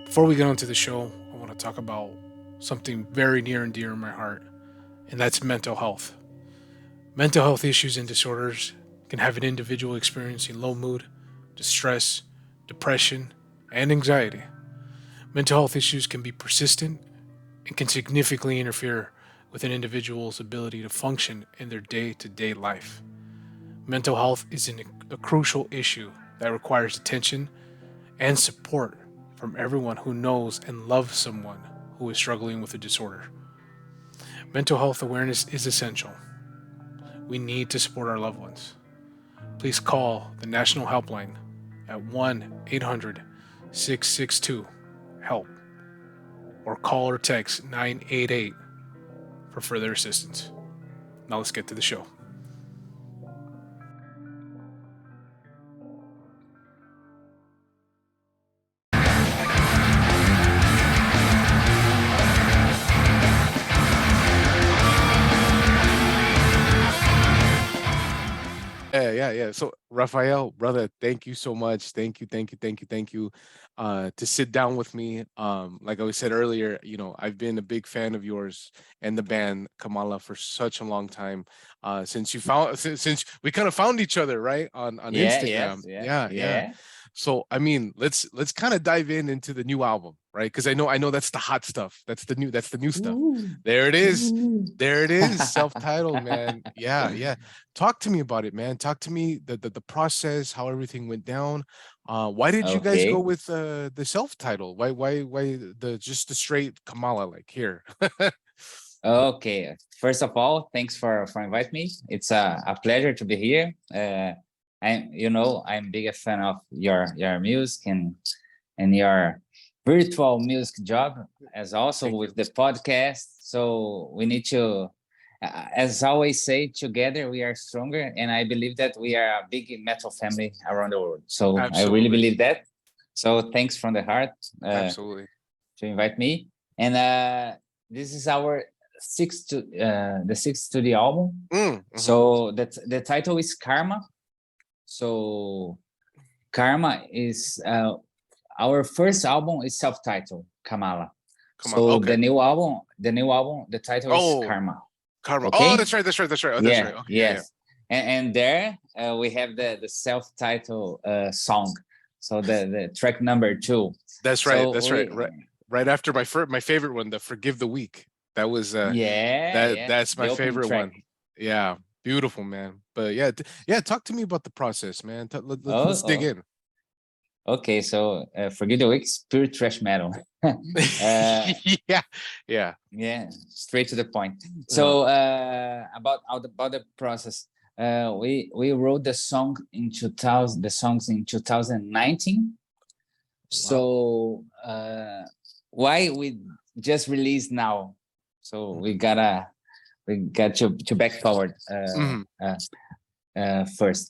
Before we get onto the show, I want to talk about something very near and dear in my heart, and that's mental health. Mental health issues and disorders can have an individual experiencing low mood, distress, depression, and anxiety. Mental health issues can be persistent and can significantly interfere with an individual's ability to function in their day to day life. Mental health is a crucial issue that requires attention and support from everyone who knows and loves someone who is struggling with a disorder. Mental health awareness is essential. We need to support our loved ones. Please call the National Helpline at 1 800 662 HELP or call or text 988 for further assistance. Now let's get to the show. Yeah. So, Raphael, brother, thank you so much. Thank you. To sit down with me. Like I said earlier, I've been a big fan of yours and the band Kamala for such a long time. Since since we kind of found each other, right, on Yeah, Instagram. yes, yeah, Yeah. yeah. So, I mean, let's kind of dive into the new album, right? Because I know that's the hot stuff. That's the new stuff. Ooh. There it is. Ooh. There it is, self-titled, man. Yeah. Talk to me about it, man. Talk to me the process, how everything went down. Why did you guys go Okay. with the self-title? Why the just the straight Kamala like here? Okay. First of all, thanks for inviting me. It's a pleasure to be here. I'm big a fan of your music and your virtual music job, as also Thank with you. the podcast. So we need to, as I always say, together we are stronger. And I believe that we are a big metal family around the world. So I really Absolutely. believe that. So thanks from the heart Absolutely. to invite me. And this is our the sixth studio album. So that the title is Karma. So Karma is our first album is self-titled Kamala. Come on. So Okay. the title is Oh, Karma. Karma. Oh, Okay. that's right. That's right. That's right. Oh, that's Yeah. right. Okay. Yeah. Yes. And there we have the self-titled song. So the track number 2. That's right. So That's right. Right after my favorite one, the Forgive the Weak. That was yeah, that's my the opening favorite track. one. Yeah, beautiful, man. But yeah, talk to me about the process, man. Let's dig Oh, in. okay. So Forgive the Weak, pure trash metal. Yeah, yeah. Yeah, straight to the point. Uh, So about the process, we wrote the songs in 2019. wow. So why we just released now? So we got to back forward Mhm. first.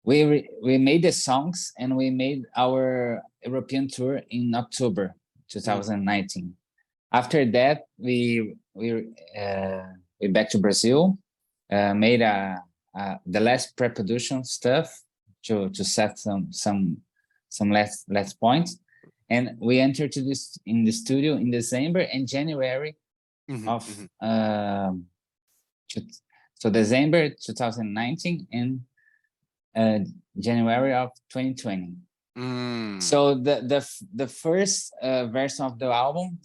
We made the songs and we made our European tour in October 2019. After that, we back to Brazil, made the last pre-production stuff to set some last points, and we entered to this in the studio in December and January of so December 2019 and January of 2020. So the first version of the album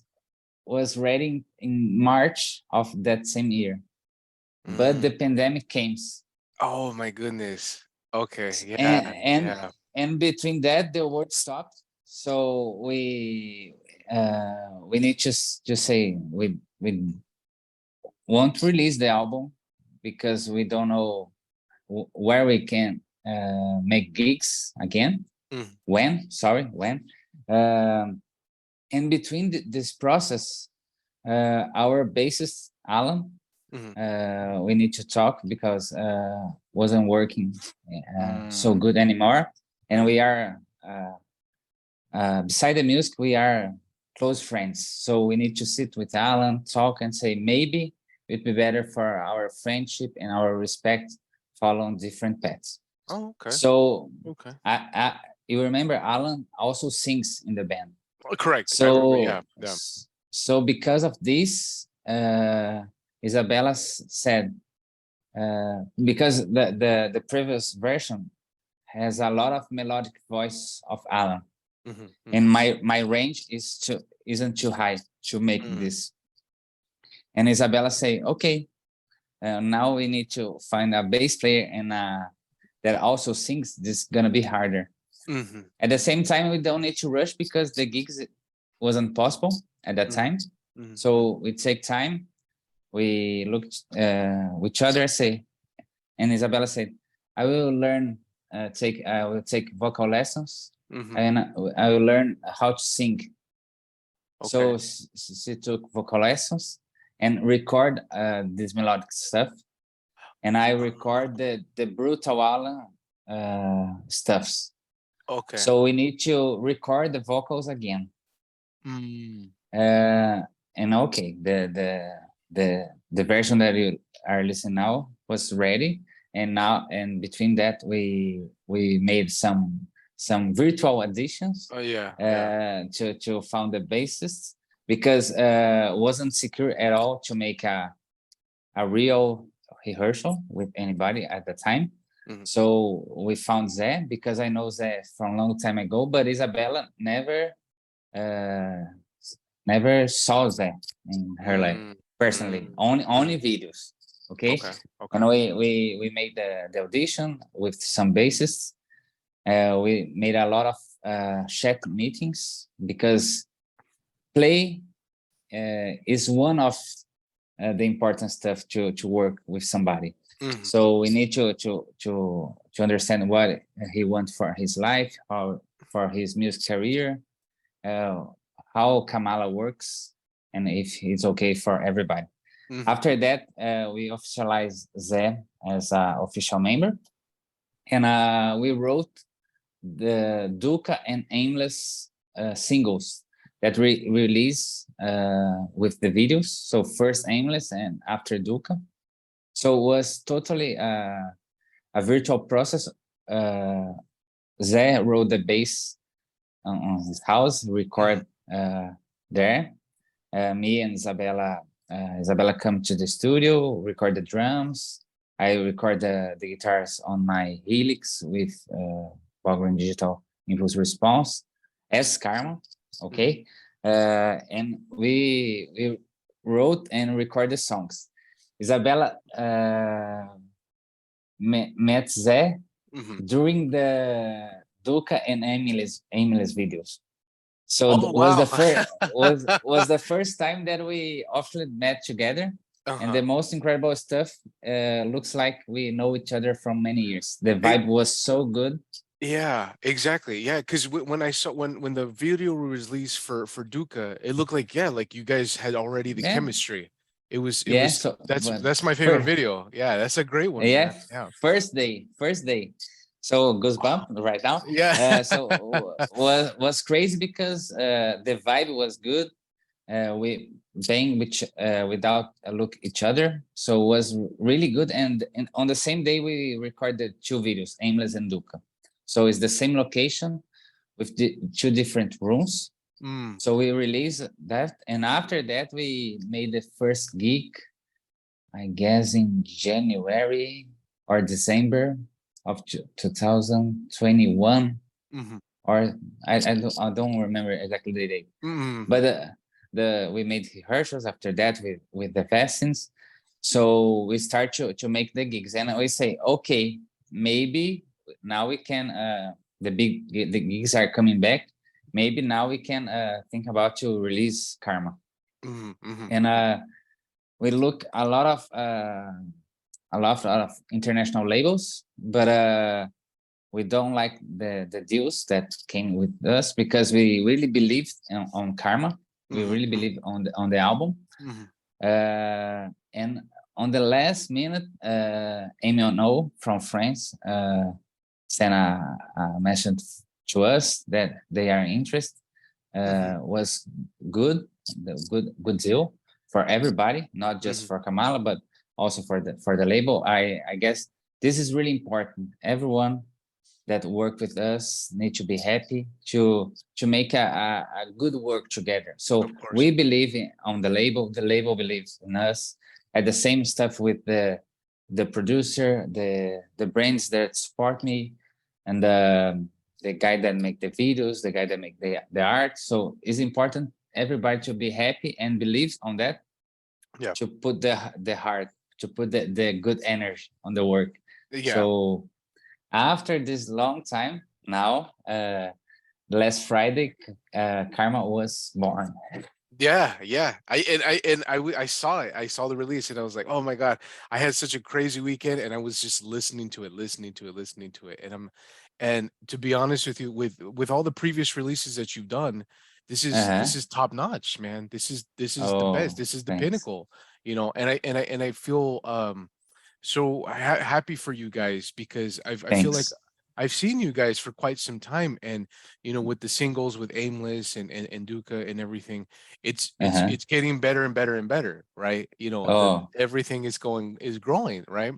was ready in March of that same year, but the pandemic came. Oh my goodness. Okay. Yeah. And between that the work stopped. So we need to say we won't release the album because we don't know where we can make gigs again. When in between this process, our bassist Alan, we need to talk because wasn't working so good anymore, and we are beside the music we are close friends, so we need to sit with Alan, talk and say maybe it'd be better for our friendship and our respect follow different paths. Oh, okay. So Okay. you remember Alan also sings in the band. Correct. I remember, yeah. So because of this, Isabella said, because the previous version has a lot of melodic voice of Alan, and my range isn't too high to make this. And Isabella say, okay, now we need to find a bass player and that also sings. This is gonna be harder. At the same time, we don't need to rush because the gigs wasn't possible at that time. So we take time. We looked each other, say, and Isabella said, I will learn, I will take vocal lessons, and I will learn how to sing. So she took vocal lessons and record this melodic stuff. And I record the brutal Alan stuffs. Okay. So we need to record the vocals again. And okay, the version that you are listening now was ready, and now, and between that we made some virtual additions. To found the bassist, because wasn't secure at all to make a real rehearsal with anybody at the time. So we found Zé, because I know Zé from a long time ago, but Isabella never saw Zé in her life personally, only videos. Okay. And we made the audition with some bassists. We made a lot of chat meetings, because play is one of the important stuff to work with somebody. So we need to understand what he wants for his life, for his music career, how Kamala works, and if it's okay for everybody. After that, we officialized Zé as an official member, and we wrote the Duca and Aimless singles that we release with the videos. So first Aimless and after Duca. So it was totally a virtual process. Zé wrote the bass on his house, record there. Me and Isabella come to the studio, record the drums. I record the guitars on my Helix with Bogren Digital Impulse Response as Karma. Okay. And we wrote and recorded the songs. Isabella met Zé during the Duca and Emily's videos. So was the first time that we officially met together. And the most incredible stuff, looks like we know each other from many years. The vibe was so good. Yeah, exactly. Yeah, because when I saw when the video was released for Duca, it looked like, yeah, like you guys had already the chemistry. It was So, that's my favorite video. Yeah, that's a great one. Yeah, man. Yeah. First day. So goosebump right now. Yeah. So was crazy because the vibe was good. We bang without look each other, so it was really good. And on the same day we recorded two videos, Aimless and Duca. So it's the same location with the two different rooms. So we released that, and after that we made the first gig, I guess in January or December of 2021, or I don't remember exactly the date. But we made rehearsals after that with the vaccines. So we start to make the gigs, and we say, okay, maybe now we can. The gigs are coming back. Maybe now we can think about to release Karma. And we look a lot of international labels, but we don't like the deals that came with us, because we really believed on Karma. We really believe on the album. And on the last minute, Amy from France sent a message to us that they are interested. Was good deal for everybody, not just for Kamala, but also for the label. I guess this is really important. Everyone that work with us need to be happy to make a good work together. So Of course. we believe on the label believes in us, at the same stuff with the producer, the brands that support me, and the guy that make the videos, the guy that make the art. So it's important everybody to be happy and believe on that. Yeah. To put the heart, to put the good energy on the work. Yeah. So after this long time now, last Friday, Karma was born. Yeah, yeah. I saw it. I saw the release, and I was like, "Oh my God!" I had such a crazy weekend, and I was just listening to it, and to be honest with you, with all the previous releases that you've done, this is top notch, man. This is the best. Oh, This is the thanks. pinnacle, you know. And I feel so happy for you guys, because I feel like Thanks. I've seen you guys for quite some time, and with the singles with Aimless and Duca and everything, it's getting better and better and better, right? Oh, Everything is growing, right?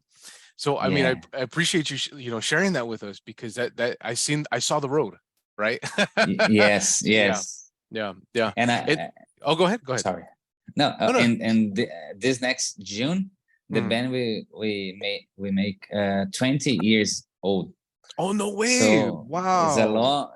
So I mean, yeah. I appreciate you sharing that with us, because that I saw the road, right? Yes, Yeah, yes. yeah. And It. Oh, go ahead. sorry. No, No, no. and this next June, the Mhm. band we make 20 years old. Oh, no way! So Wow.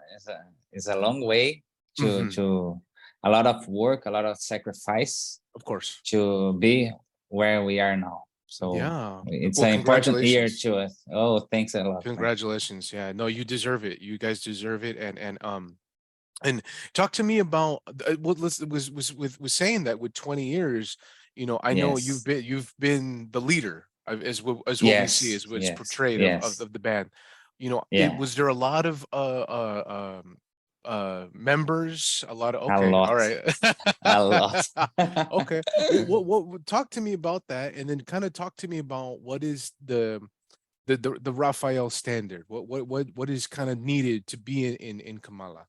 it's a long way Mhm. to a lot of work, a lot of sacrifice Of course. to be where we are now. So Yeah. it's Well, an important year congratulations. to us. Oh, thanks a lot, friend. Congratulations. Yeah. No, you deserve it. You guys deserve it. And talk to me about what was saying that with 20 years, I know Yes, you've been the leader, as what we see, yes, as what's yes, portrayed yes. of the band. Yeah, Was there a lot of members, a lot of, a okay, all lot, right. a lot. Okay. What talk to me about that, and then kind of talk to me about what is the Raphael standard. What is kind of needed to be in Kamala?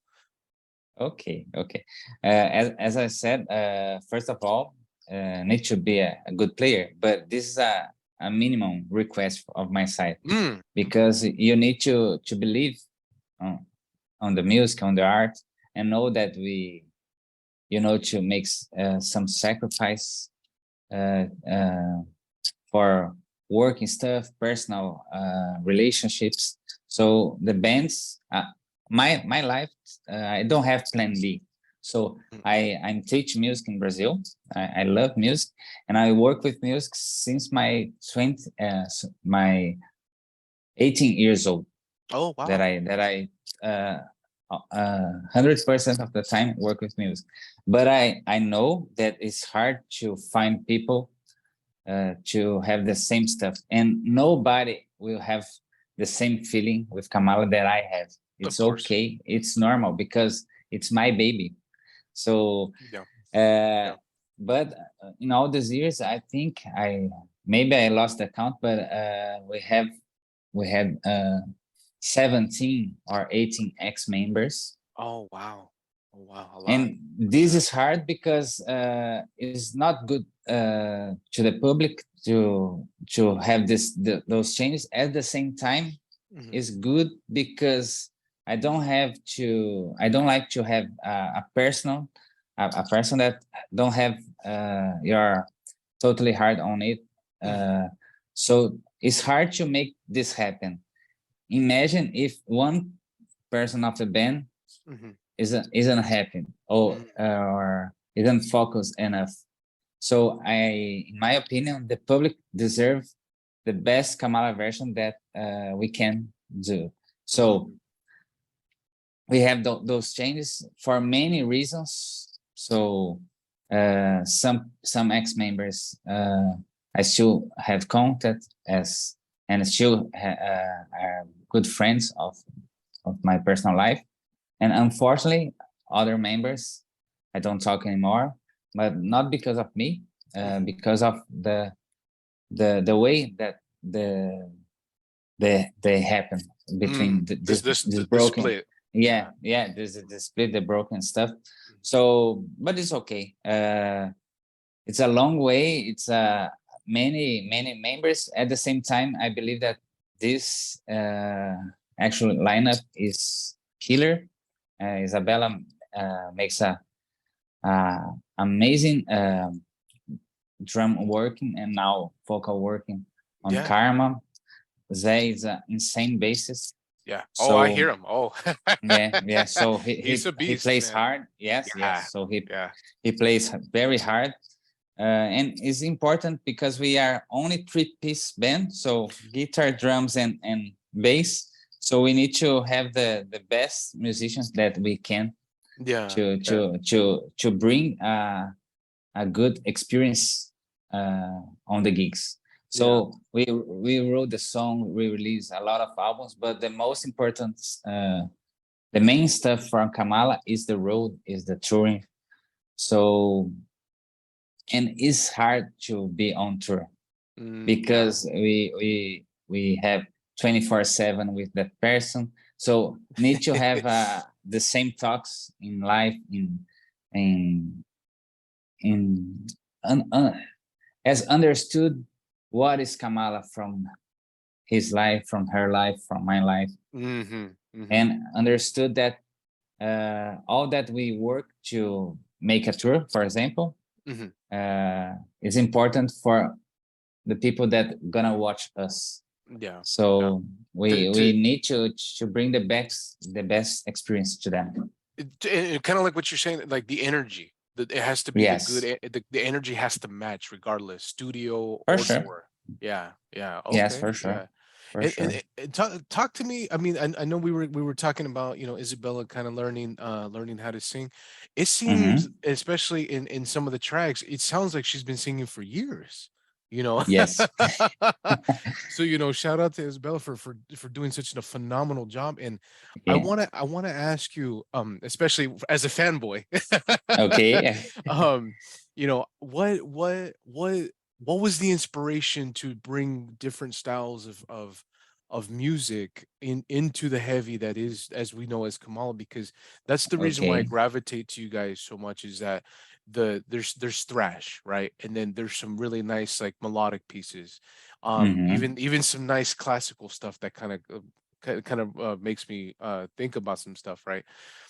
Okay, okay. As I said, first of all, need to be a good player, but this is a minimum request of my side, Mm, because you need to believe on the music, on the art, and know that to make some sacrifice for working stuff, personal relationships. So the bands, my life, I don't have plan B. So mm, I'm teaching music in Brazil. I love music, and I work with music since my 18 years old. oh, That wow. I 100% of the time work with music. But I know that it's hard to find people to have the same stuff, and nobody will have the same feeling with Kamala that I have. Of It's course. okay, it's normal, because it's my baby. So Yeah. but in all these years, I think maybe I lost the count, but we had 17 or 18 ex-members. Oh, wow. Oh, wow. A lot. And this is hard because it's not good to the public to have those changes. At the same time, Mhm. it's good because I don't like to have a person that don't have your totally hard on it. Mhm. So it's hard to make this happen. Imagine if one person of the band Mhm. isn't happy Mhm. or isn't focused enough. So in my opinion, the public deserve the best Kamala version that we can do. Mhm. So we have those changes for many reasons. So some ex-members I still have contact and still are good friends of my personal life. And unfortunately, other members, I don't talk anymore, but not because of me, Mhm. because of the way that they happen between this The broken, split. yeah, there's the split, the broken stuff. So, but it's okay. It's a long way. It's many members. At the same time, I believe that this actual lineup is killer. Isabella makes a amazing drum working and now vocal working on Yeah. Karma. Zay is an insane bassist. Yeah. So, I hear him. Oh, yeah. So he's a beast, he plays man. hard. Yes, Yeah. yes. So Yeah. he plays very hard. And it's important because we are only 3-piece band, so guitar, drums, and bass. So we need to have the best musicians that we can Yeah. to bring a good experience on the gigs. So we wrote the song, we released a lot of albums, but the most important, the main stuff from Kamala is the road, is the touring. So, and it's hard to be on tour because we have 24/7 with that person. So need to have the same talks in life, as understood what is Kamala from his life, from her life, from my life, and understood that all that we work to make a tour, for example, is important for the people that gonna watch us. Yeah. So we need to bring the best experience to them. Kind of like what you're saying, like the energy. It has to be Yes. the energy has to match regardless, studio For or sure. tour. Yeah. Okay, Yes, for sure. yeah. For sure. And talk to me. I mean, I know we were talking about, you know, Isabella kind of learning how to sing. It seems, especially in some of the tracks, it sounds like she's been singing for years. You know. Yes. So, you know, shout out to Isabella for doing such a phenomenal job. And Yeah. I wanna ask you, especially as a fanboy. Okay. You know, what was the inspiration to bring different styles of music into the heavy that is, as we know, as Kamala? Because that's the reason why I Okay. gravitate to you guys so much, is that there's thrash, right? And then there's some really nice like melodic pieces. Even some nice classical stuff that kind of makes me think about some stuff, right?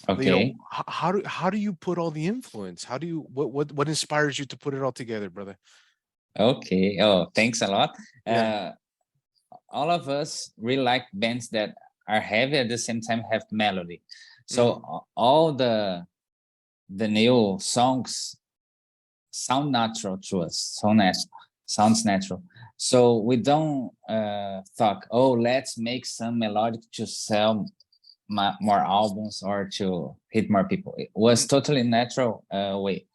You know, Okay. how do you put all the influence? How do you what inspires you to put it all together, brother? Okay. Oh, thanks a lot. Yeah. All of us really like bands that are heavy at the same time have melody. So all the new songs sound natural to us. Sounds natural. So we don't thought, oh, let's make some melodic to sell more albums or to hit more people. It was totally natural way.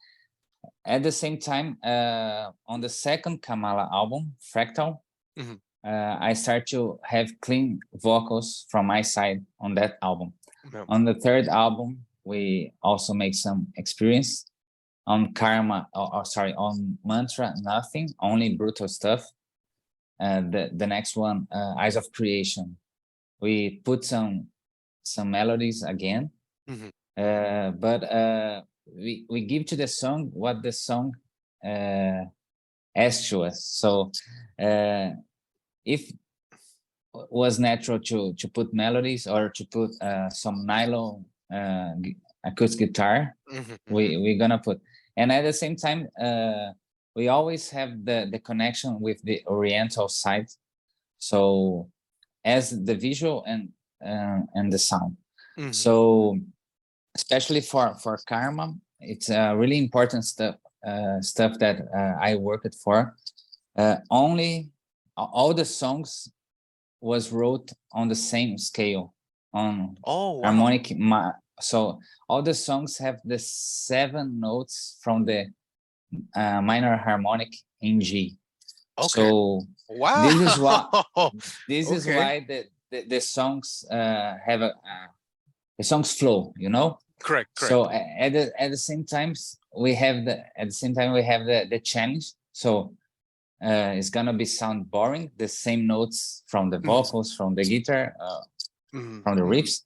At the same time, on the second Kamala album, Fractal, I start to have clean vocals from my side on that album. On the third album, we also make some experience. On Karma, on Mantra, nothing, only brutal stuff. The next one, Eyes of Creation, we put some melodies again, but we give to the song what the song asks to us. So if was natural to put melodies or to put some nylon acoustic guitar, we're gonna put. And at the same time, we always have the connection with the Oriental side. So as the visual and the sound. So especially for Karma, it's really important stuff that I worked for. Only all the songs was wrote on the same scale on harmonic. So all the songs have the 7 notes from the minor harmonic in G. Okay. So wow, this is why the songs have the songs flow, you know. Correct. So at the same times we have the challenge. So it's gonna be sound boring, the same notes from the vocals, from the guitar, from the riffs.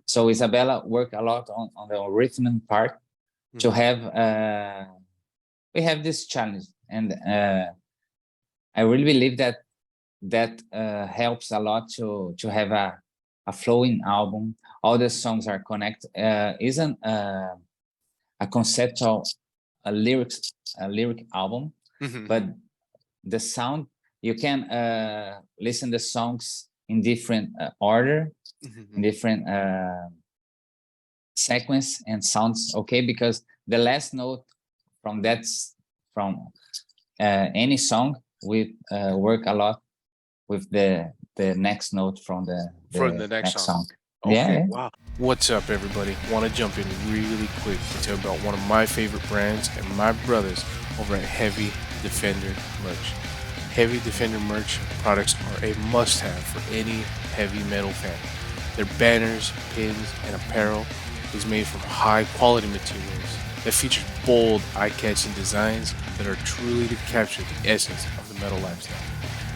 So Isabella worked a lot on the rhythm part to have we have this challenge, and I really believe that helps a lot to have a flowing album. All the songs are connected. Isn't a conceptual, a lyric album, but the sound, you can listen the songs in different order, in different sequence and sounds. Okay, because the last note from any song, we work a lot with the next note from the next song. Okay, Yeah. wow. What's up, everybody? Want to jump in really quick to tell about one of my favorite brands and my brothers over at Heavy Defender Merch. Heavy Defender Merch products are a must-have for any heavy metal fan. Their banners, pins, and apparel is made from high-quality materials that feature bold, eye-catching designs that are truly to capture the essence of the metal lifestyle.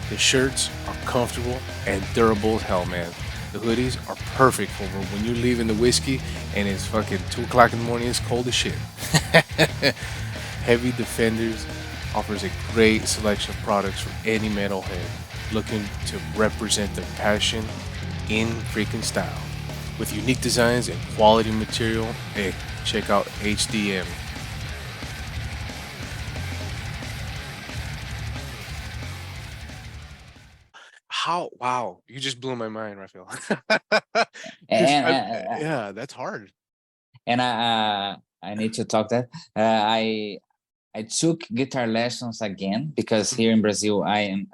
The shirts are comfortable and durable as hell, man. The hoodies are perfect for when you're leaving the whiskey and it's fucking 2 o'clock in the morning, it's cold as shit. Heavy Defenders offers a great selection of products for any metalhead looking to represent their passion in freaking style. With unique designs and quality material, hey, check out HDM. Wow, you just blew my mind, Raphael. 'Cause And yeah, that's hard. and I need to talk that I took guitar lessons again because here in Brazil I am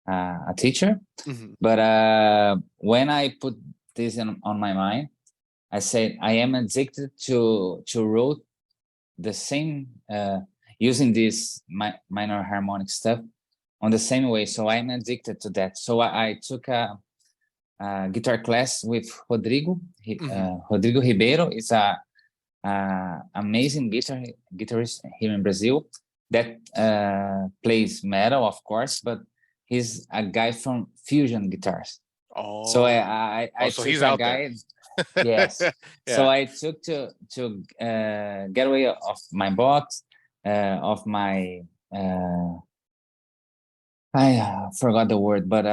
a teacher. But when I put this on my mind, I said I am addicted to wrote the same using this minor harmonic stuff on the same way. So I'm addicted to that. So I took a guitar class with Rodrigo. Rodrigo Ribeiro is a amazing guitarist here in Brazil that plays metal, of course, but he's a guy from fusion guitars. Oh, So I so took he's a out guy. there. Yes. Yeah. So I took to get away of my box, of my I forgot the word, but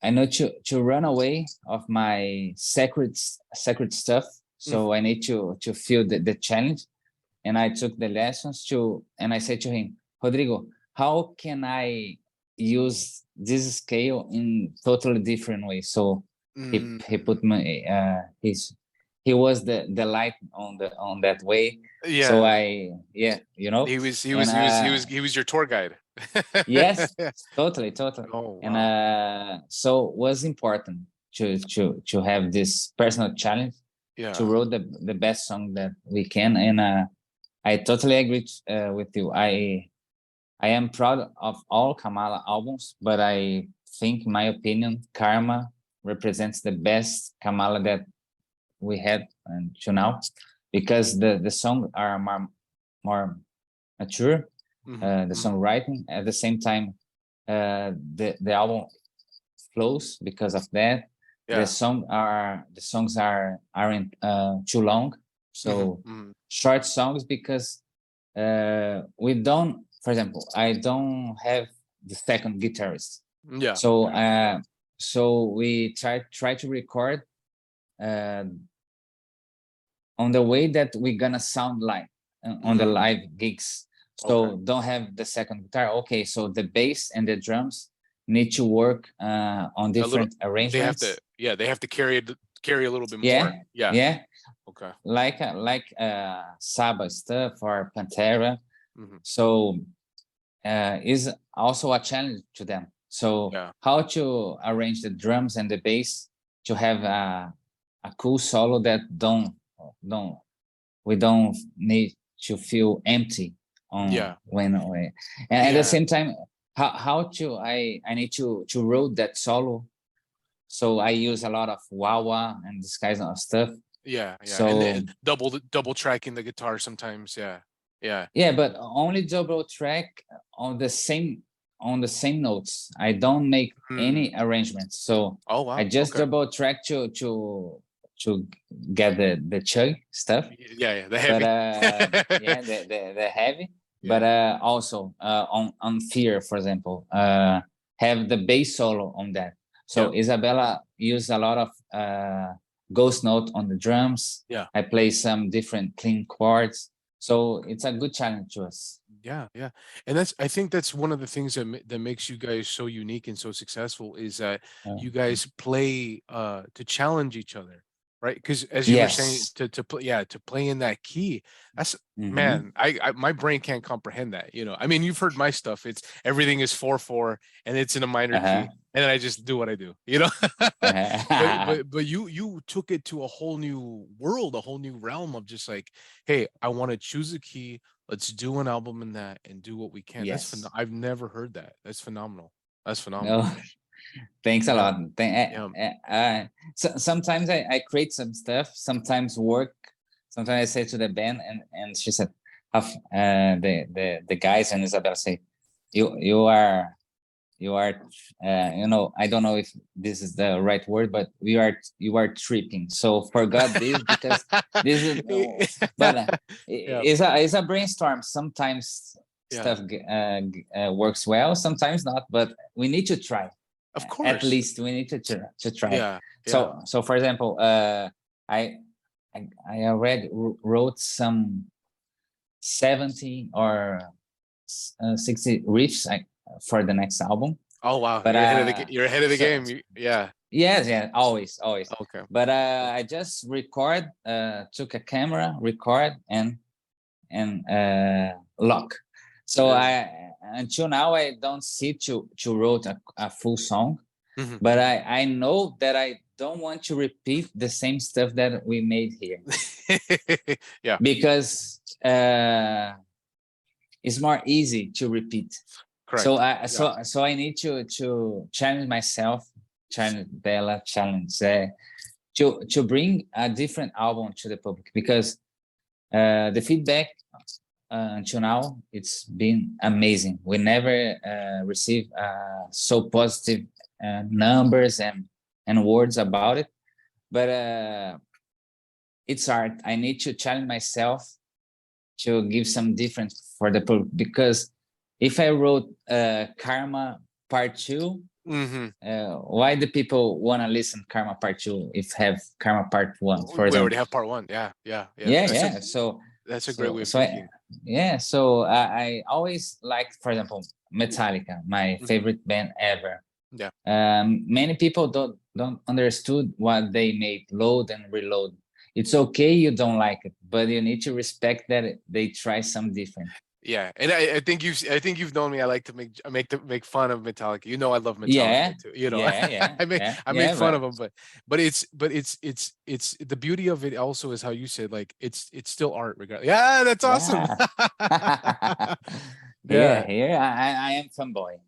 I know to run away of my sacred stuff. So I need to feel the challenge, and I took the lessons and I said to him, Rodrigo, how can I use this scale in totally different way? So he put me he was the light on that way. Yeah. So He was your tour guide. Yes, totally. Oh, And wow. so it was important to have this personal challenge Yeah. to write the best song that we can. And I totally agree with you. I am proud of all Kamala albums, but I think, in my opinion, Karma represents the best Kamala that we had until now, because the songs are more mature, the songwriting. At the same time, the album flows because of that. Yeah. The songs aren't too long, so short songs, because we don't, for example, I don't have the second guitarist. Yeah. So so we try to record on the way that we're gonna sound like on the live gigs. So don't have the second guitar. Okay, so the bass and the drums need to work on different arrangements. They have to carry a little bit Yeah, more. Yeah. yeah. Okay. Like Sabbath stuff or Pantera. So is also a challenge to them. So how to arrange the drums and the bass to have a cool solo that we don't need to feel empty on when and at the same time, how to I need to wrote that solo. So I use a lot of wah-wah and this kind of stuff. Yeah. So and double tracking the guitar sometimes. Yeah. But only double track on the same notes. I don't make any arrangements. So I just double track to get the chug stuff. Yeah, the heavy. But the heavy. But also on Fear, for example, have the bass solo on that. So Isabella used a lot of ghost note on the drums. Yeah. I play some different clean chords. So it's a good challenge to us. Yeah, yeah. And I think that's one of the things that makes you guys so unique and so successful is that you guys play to challenge each other, right? Because as you were saying, to play, to play in that key, that's man, I my brain can't comprehend that. I mean, you've heard my stuff. It's everything is 4/4 and it's in a minor key, and then I just do what I do, but you took it to a whole new world, a whole new realm of just like, hey, I want to choose a key. Let's do an album in that and do what we can. Yes. I've never heard that. That's phenomenal. That's phenomenal. No, thanks a lot. So sometimes I create some stuff, sometimes work. Sometimes I say to the band, and she said, the guys and Isabel say, you are I don't know if this is the right word, but you are tripping. So forgot this because this is but it's a brainstorm. Sometimes stuff works well, sometimes not, but we need to try. Of course, at least we need to try. Yeah. So for example, I already wrote some 70 or 60 riffs for the next album. Oh wow! But you're ahead of the game. Yeah. Yes, always. Okay. But I just took a camera, record, and lock. So until now I don't see to wrote a full song, but I know that I don't want to repeat the same stuff that we made here. Yeah. Because it's more easy to repeat. Correct. So I need to challenge myself, challenge Bella, challenge to bring a different album to the public, because the feedback until now, it's been amazing. We never received so positive numbers and words about it, but it's art. I need to challenge myself to give some difference for the public, because if I wrote Karma Part 2, why do people want to listen Karma Part 2 if have Karma Part 1? For example, we already have Part 1. Yeah. So that's a great way of thinking. So I always liked, for example, Metallica, my favorite band ever. Yeah. Many people don't understood what they made, Load and Reload. It's okay you don't like it, but you need to respect that they try some different. Yeah, and I think you've known me. I like to make fun of Metallica. I love Metallica too. I make fun of them, but it's the beauty of it also is how you said, like, it's still art regardless. Yeah, that's awesome. Here I am fanboy.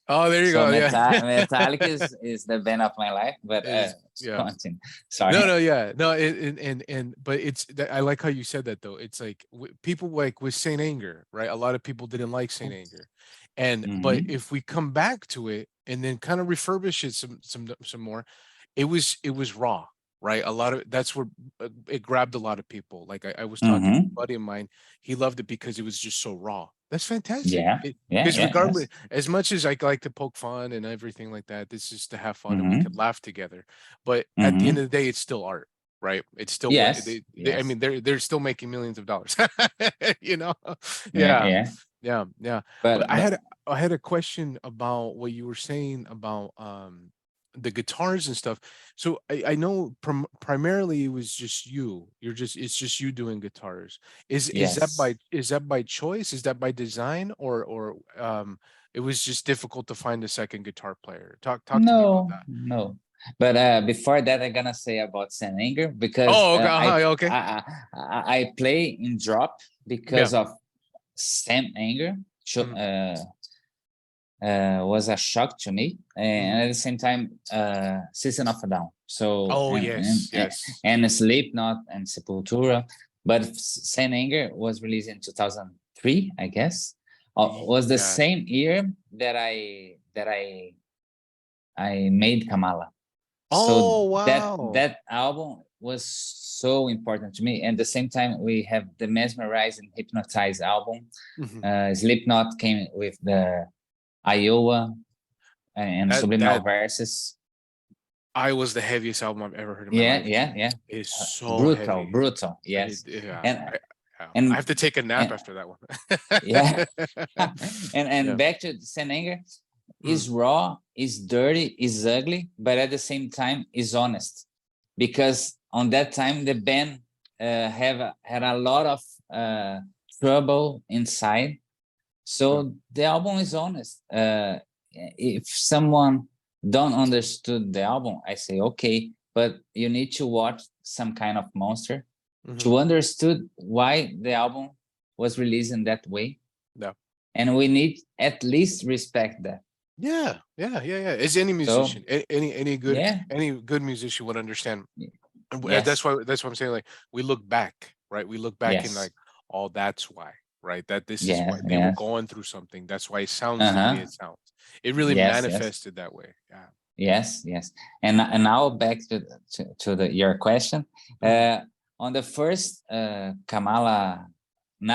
Oh, there you go. Metallica is the band of my life, but sorry. No, but I like how you said that though. It's like people like with Saint Anger, right? A lot of people didn't like Saint Anger, but if we come back to it and then kind of refurbish it some more, it was raw, right? That's where it grabbed a lot of people. Like I was talking to a buddy of mine, he loved it because it was just so raw. That's fantastic. Because regardless, as much as I like to poke fun and everything like that, this is to have fun and we could laugh together. But at the end of the day, it's still art, right? It's still I mean, they're still making millions of dollars. But I had a question about what you were saying about the guitars and stuff. So I know primarily it was just you. It's just you doing guitars. Is that by choice? Is that by design, or it was just difficult to find a second guitar player? Talk to me about that. No. But before that, I'm gonna say about Saint Anger, because I play in drop because of Saint Anger. Was a shock to me, and at the same time, System of a Down. So and Slipknot and Sepultura, but Saint Anger was released in 2003, I guess. Was the same year that I made Kamala. Wow! That album was so important to me. And at the same time, we have the Mesmerize and Hypnotize album. Slipknot came with the Iowa and Subliminal Verses. I was the heaviest album I've ever heard in my Yeah, life. yeah. It's so Brutal, heavy. brutal. Yes. Yeah, And yeah. and I have to take a nap and after that one. yeah. and Yeah. back to Saint Anger, is Mm. raw, is dirty, is ugly, but at the same time is honest, because on that time the band had a lot of trouble inside. So the album is honest. If someone don't understood the album, I say okay, but you need to watch Some Kind of Monster Mhm. to understood why the album was released in that way. Yeah. And we need at least respect that. Yeah, yeah, yeah, yeah. As any musician, any good Yeah. any good musician would understand. And Yes. that's why I'm saying, like, we look back, right? We look back and Yes. like, oh, that's why, right? That this is Yeah, why they were yes. going through something. That's why it sounds the way it sounds. It really Yes, yes. manifested that way. Yeah. Yes, yes. And now back to your question. On the first Kamala,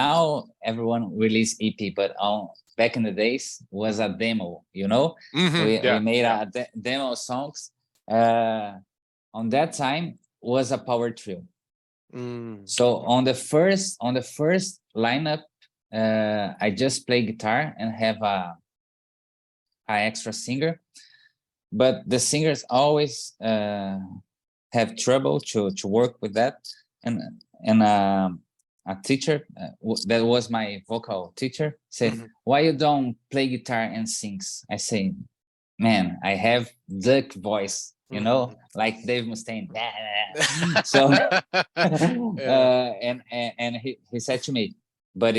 now everyone release EP, but back in the days was a demo, you know? We Yeah, made yeah. a demo songs. On that time was a power trio. So on the first lineup, I just play guitar and have a extra singer, but the singers always have trouble to work with that, and a teacher that was my vocal teacher said, why you don't play guitar and sings? I say, man, I have duck voice, you know, like Dave Mustaine. So and he said to me, but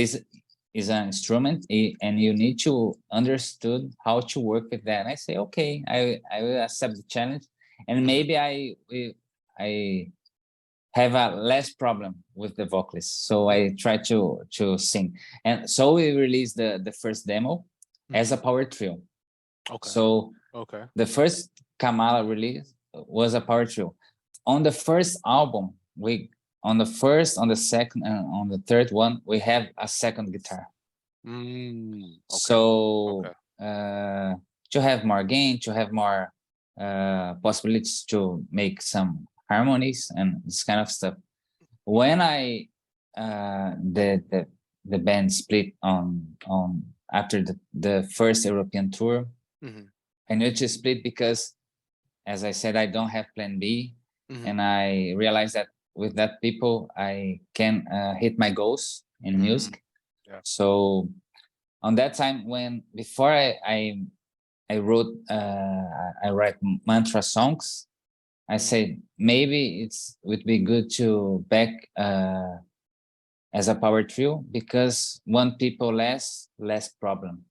is an instrument, and you need to understood how to work with that. And I say, okay, I will accept the challenge, and maybe I have a less problem with the vocalist. So I try to sing, and so we released the first demo as a power trio. Okay. So okay. The first Kamala release was a power trio. On the first album, on the first, on the second, and on the third one, we have a second guitar. Okay. So to have more gain, to have more possibilities to make some harmonies and this kind of stuff. When the band split on after the first European tour, I need to split because, as I said, I don't have plan B, and I realized that with that people I can hit my goals in music. Yeah. So on that time, before I wrote I write mantra songs, I said maybe it would be good to back as a power trio, because one people less problem.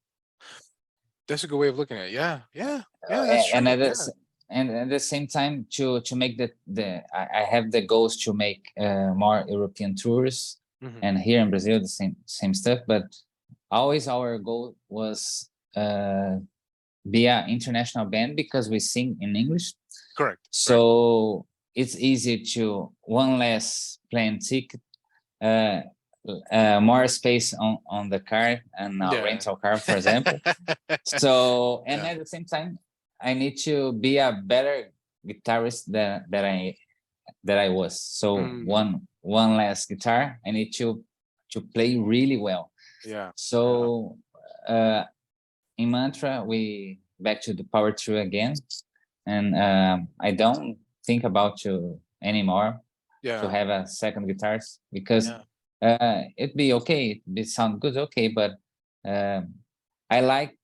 That's a good way of looking at it. Yeah, yeah, yeah. That's true. And at the same time, to make I have the goals to make more European tours, and here in Brazil the same stuff. But always our goal was be an international band, because we sing in English. Correct. So it's easy to one less plane ticket, more space on the car and rental car, for example. So, and at the same time, I need to be a better guitarist that I was. So one less guitar, I need to play really well. Yeah. So in Mantra, we back to the power trio again, and I don't think about to anymore to have a second guitarist, because it'd be okay, it sound good, okay, but I like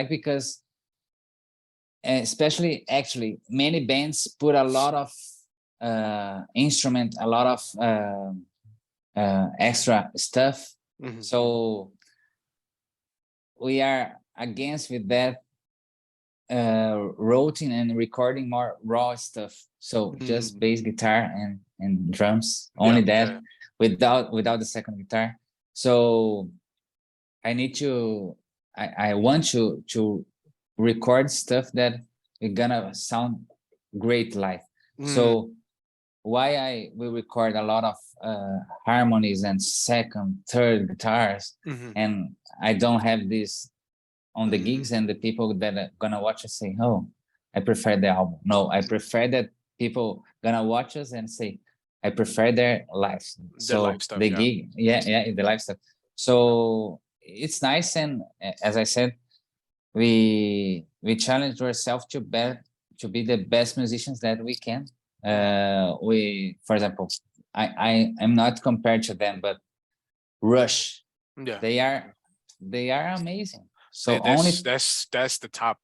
because especially actually many bands put a lot of instrument, a lot of extra stuff. So we are against with that, writing and recording more raw stuff. So just bass guitar and drums, only that, without the second guitar. So I need to I want to record stuff that is gonna sound great live. So why we record a lot of harmonies and second, third guitars, and I don't have this on the gigs, and the people that are gonna watch us say, oh, I prefer the album. No, I prefer that people gonna watch us and say, I prefer their live. So live stuff, the yeah. gig, yeah, the live stuff. So it's nice, and as I said, we challenge ourselves to be the best musicians that we can. We, for example, I am not compared to them, but Rush, Yeah. they are amazing. So Hey, only that's the top.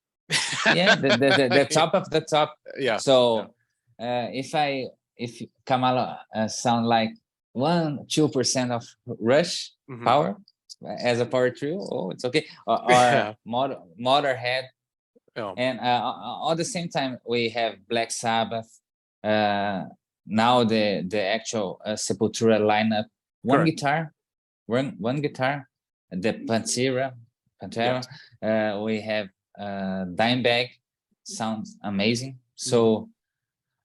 yeah, the top of the top. Yeah. So if Kamala sound like 1-2% of Rush Mhm. power as a power trio, oh, it's okay. Or Yeah. Motorhead, Yeah. and all the same time we have Black Sabbath. Now the actual Sepultura lineup, one Correct. guitar, one guitar, the Pantera. We have Dimebag, sounds amazing. So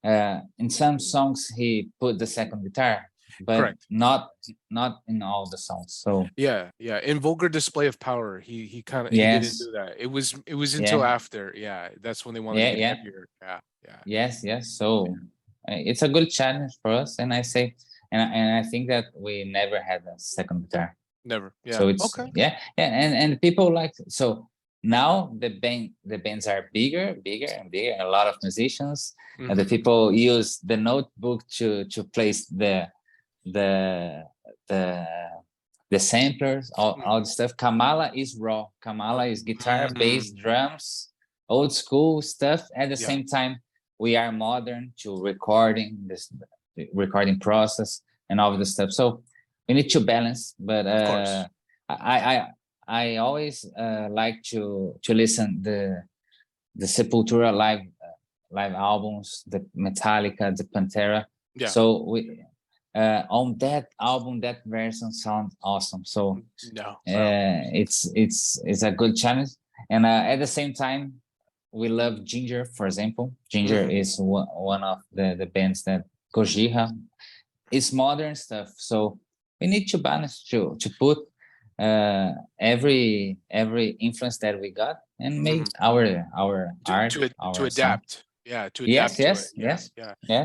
in some songs he put the second guitar, but Correct. not in all the songs. So Yeah. In Vulgar Display of Power, he kind of he didn't do that. It was until Yeah. after. Yeah, that's when they wanted to get Yeah. heavier. Yeah. Yes. So it's a good challenge for us, and I say, and I think that we never had a second guitar. Never. Yeah. So it's okay. and people like, so now the bands are bigger and bigger. A lot of musicians, and the Mhm. people use the notebook to place the samplers, all the stuff. Kamala is raw. Kamala is guitar, bass, drums, old school stuff. At the Yeah. same time, we are modern to recording recording process and all of the stuff. So we need to balance. But Of course. I always like to listen the Sepultura live albums, the Metallica, the Pantera. Yeah. So we on that album, that version sounds awesome. So No. it's a good challenge, and at the same time, we love Ginger. For example, Ginger is one of the bands that Gojira. It's modern stuff, so we need to balance to put every influence that we got and make our art, to our adapt. song. Yeah, to Yes, adapt to it. yes.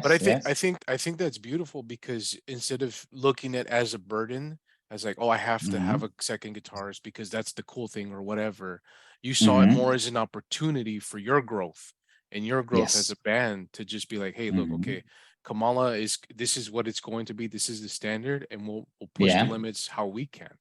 But I think Yes. I think that's beautiful because instead of looking at it as a burden, as like, oh, I have to have a second guitarist because that's the cool thing or whatever, you saw it more as an opportunity for your growth and your growth as Yes. a band to just be like, hey, look, okay, Kamala this is what it's going to be. This is the standard, and we'll push the Yeah. limits how we can.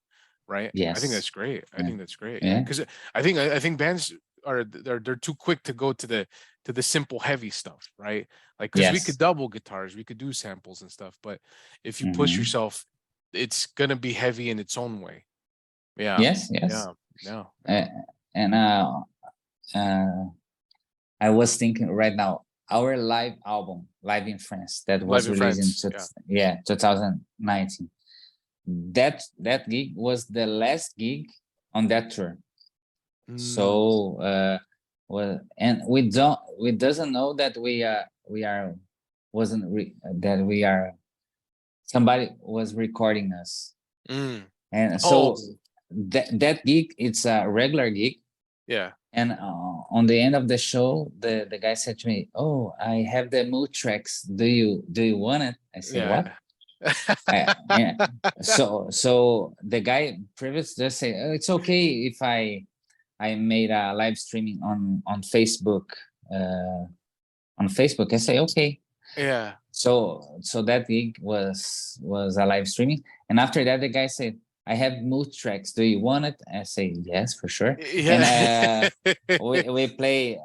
Right. I think Yes. that's great. I Yeah. think that's great. Yeah. Yeah. Because I think bands they're too quick to go to the simple heavy stuff, right? Like, because we could Yes. double guitars, we could do samples and stuff, but if you push yourself, it's gonna be heavy in its own way. Yeah. Yes. No. And I was thinking right now, our live album, Live in France, that was Live in released France, in 2019. That gig was the last gig on that tour. So well, and we doesn't know that somebody was recording us. And so that gig, it's a regular gig. Yeah. And on the end of the show, the guy said to me, "Oh, I have the mood tracks. Do you want it?" I said, "What?" So the guy previous just said, "Oh, it's okay if I made a live streaming on Facebook." On Facebook, I say, "Okay." Yeah. So that gig was a live streaming, and after that, the guy said, "I have mood tracks. Do you want it?" I say, "Yes, for sure." Yeah. And we play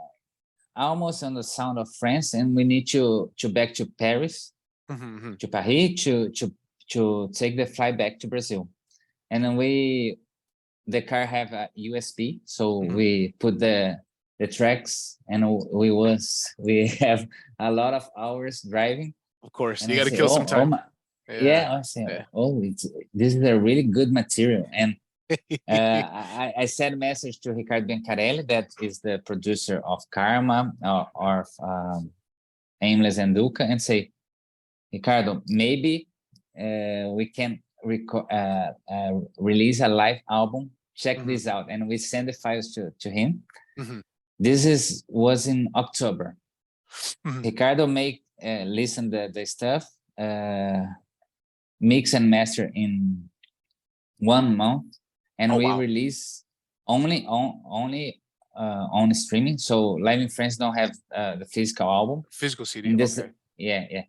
almost on the sound of France, and we need to back to Paris, to Paris, to take the flight back to Brazil. And then the car have a USB, so we put the tracks, and we have a lot of hours driving. Of course, And you I got to say, kill some time. I say, "Oh, this is a really good material." And I sent a message to Ricardo Biancarelli, that is the producer of Karma or Aimless and Duca, and say, "Ricardo, maybe we can release a live album. Check this out." And we send the files to him. was in October. Mhm. Ricardo listen the stuff, mix and master in 1 month, and Oh, we wow. release only on streaming. So Live in France don't have the physical album Physical CD. in this. Okay. Yeah,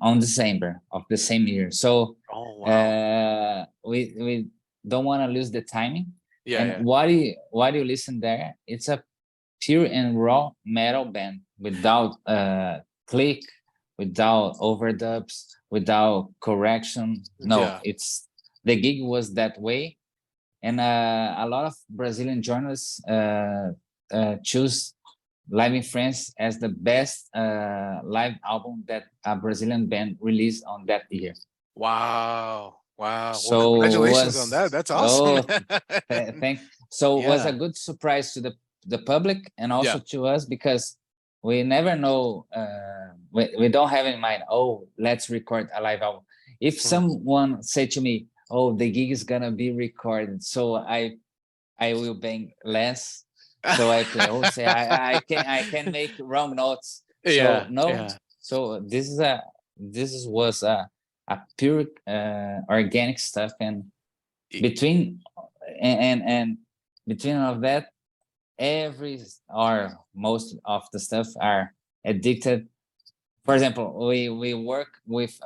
on December of the same year. So Oh, wow. we don't want to lose the timing. Yeah, And yeah. what you listen there, it's a pure and raw metal band without click, without overdubs, without correction. No, Yeah. it's the gig was that way, and a lot of Brazilian journalists choose Live in France as the best live album that a Brazilian band released on that year. Wow. Wow. Well, So congratulations on that. That's awesome. thank. So it was Yeah. a good surprise to the public and also Yeah. to us, because we never know. We don't have in mind, oh, let's record a live album. If someone said to me, oh, the gig is gonna be recorded, so I will bang less. So I play. Oh, say I can make wrong notes. So Yeah. no. Yeah. So this was a pure organic stuff, and between and between of that, every or most of the stuff are addicted. For example, we work with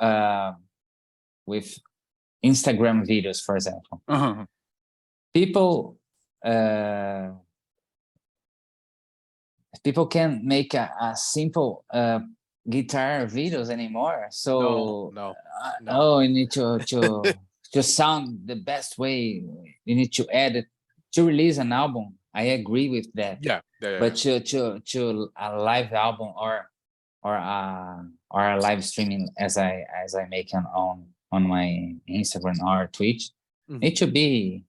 Instagram videos, for example. Uh-huh. People people can make a simple guitar videos anymore. So No. oh, you need to sound the best way. You need to edit to release an album. I agree with that. Yeah. Yeah. But to a live album or a live streaming, as I make on my Instagram or Twitch, need to be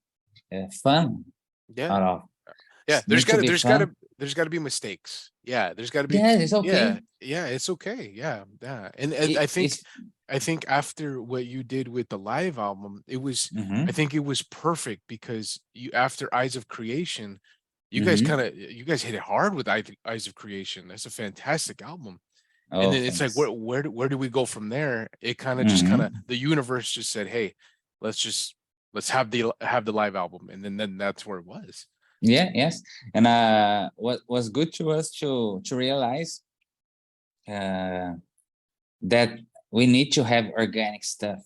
fun. Yeah. Out of Yeah. need to be fun. There's got to be mistakes. Yeah. There's got to be. Yeah, it's okay. Yeah. Yeah. It's okay. Yeah. Yeah. And I think after what you did with the live album, it was. I think it was perfect because you, after Eyes of Creation, you guys you guys hit it hard with Eyes of Creation. That's a fantastic album. And then it's like, where do we go from there? It kind of just the universe just said, hey, let's have the live album, and then that's where it was. Yeah, yes. And what was good to us to realize that we need to have organic stuff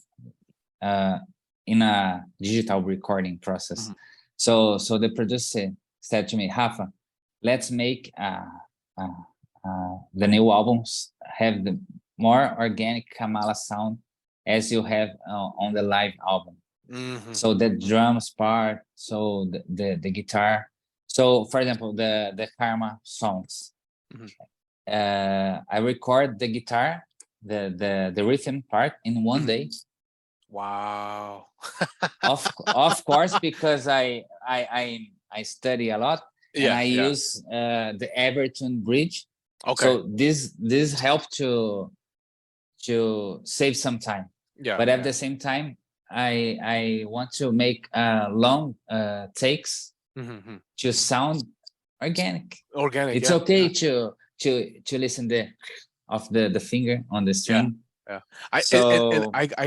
in a digital recording process. So the producer said to me, Rafa, let's make the new albums have the more organic Kamala sound as you have on the live album. So the drums part, so the guitar. So for example, the Karma songs, I record the guitar, the rhythm part in one day. Wow. of course, because I study a lot, and I use the Everton bridge. Okay. So this helped to save some time. Yeah. But at the same time, I want to make long takes to sound organic. It's okay to listen of the finger on the string. Yeah. I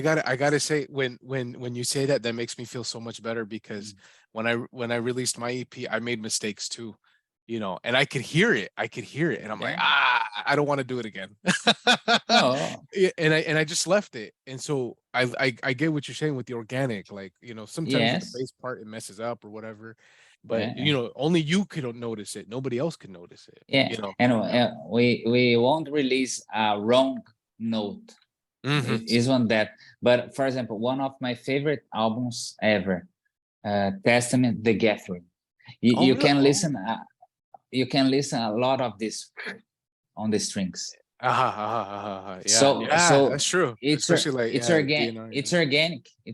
gotta say, when you say that makes me feel so much better, because when I released my EP, I made mistakes too, and I could hear it. And I'm like, I don't want to do it again. No. And I just left it. And so I get what you're saying with the organic, like, sometimes with the bass part, it messes up or whatever, but only you could notice it. Nobody else can notice it. Yeah. And we won't release a wrong note. Is one that, but for example, one of my favorite albums ever, Testament, The Gathering. You can listen. You can listen a lot of this on the strings. Yeah. So that's true. It's organic. It's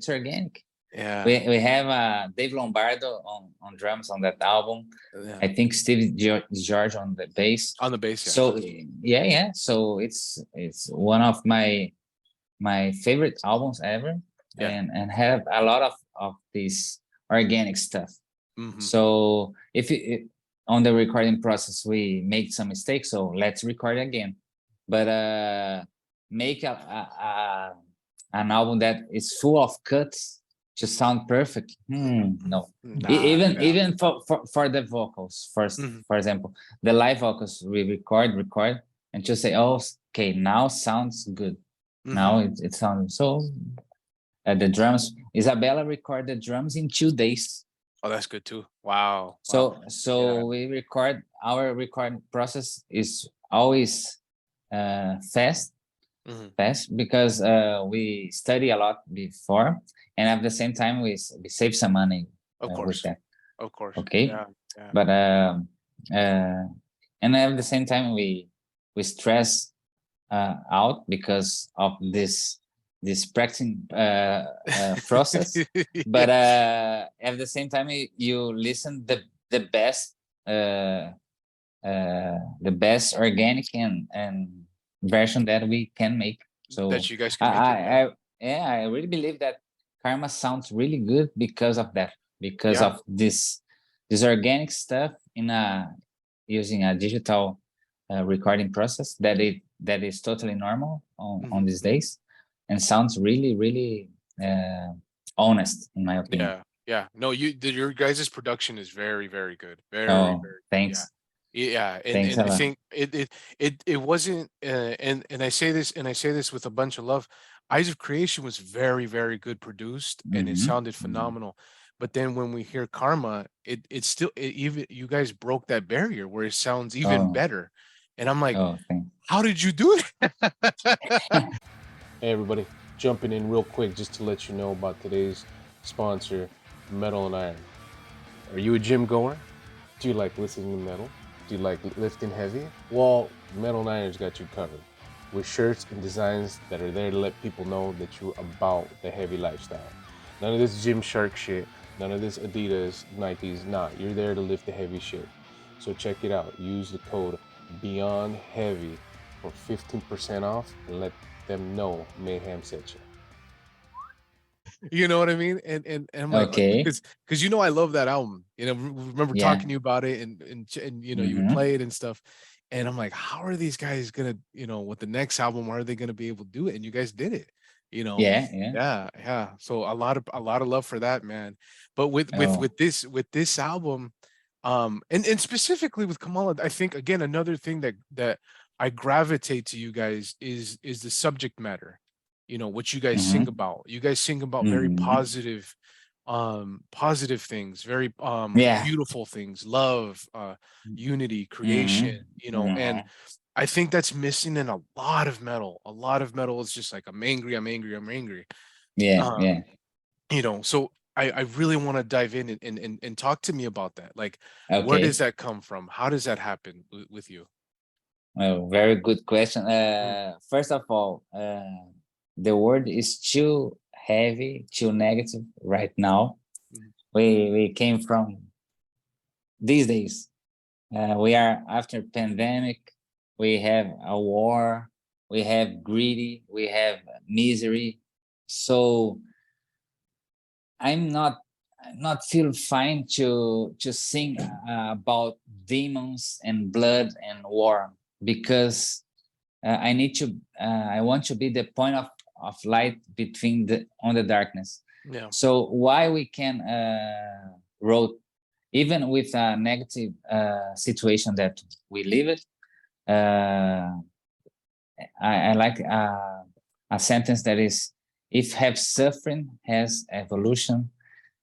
organic. Yeah. We have Dave Lombardo on drums on that album. Yeah. I think Steve George on the bass. On the bass. Yeah. So So it's one of my favorite albums ever, and have a lot of this organic stuff. So if on the recording process we make some mistakes, so let's record again. But make an album that is full of cuts to sound perfect, no. Even for the vocals, first, for example, the live vocals, we record and just say, oh, okay, now sounds good. Now it sounds so. The drums, Isabella recorded drums in 2 days. Oh, that's good too. Wow. So we record, our recording process is always fast because we study a lot before, and at the same time we save some money with that. Of course. Okay. Yeah. But and at the same time we stress out because of this practicing process. But at the same time you listen the best organic and version that we can make. So that you guys can make I really believe that Karma sounds really good because of that, because of this organic stuff in using a digital recording process that is totally normal on these days, and sounds really honest, in my opinion. Yeah. No, your guys' production is very, very good. Very, very thanks. Yeah. And I think it wasn't and I say this with a bunch of love. Eyes of Creation was very, very good produced, and it sounded phenomenal. But then when we hear Karma, it's still even you guys broke that barrier where it sounds even better. And I'm like, how did you do it? Hey everybody, jumping in real quick just to let you know about today's sponsor, Metal and Iron. Are you a gym goer? Do you like listening to metal? Do you like lifting heavy? Well, Metal and Iron's got you covered with shirts and designs that are there to let people know that you're about the heavy lifestyle. None of this Gymshark shit, none of this Adidas, Nikes, nah, you're there to lift the heavy shit. So check it out. Use the code BEYONDHEAVY for 15% off and let them know Mayhem sent you. You know what I mean? And I'm like, because I love that album. Remember talking to you about it, and you would play it and stuff. And I'm like, how are these guys gonna, with the next album, are they gonna be able to do it? And you guys did it. Yeah. So a lot of love for that, man. But with this album, and specifically with Kamala, I think again another thing that I gravitate to you guys is the subject matter. What you guys sing about. You guys sing about very positive things, very beautiful things, love, unity, creation, and I think that's missing in a lot of metal. A lot of metal is just like, I'm angry. So I really want to dive in and talk to me about that. Like, where does that come from? How does that happen with you? Well, very good question. First of all, the word is too heavy, too negative right now. We came from these days. We are after pandemic. We have a war. We have greedy. We have misery. So I'm not feel fine to sing about demons and blood and war, because I want to be the point of light between on the darkness. Yeah. So why we can wrote, even with a negative situation that we live it, I like a sentence that is, if have suffering has evolution,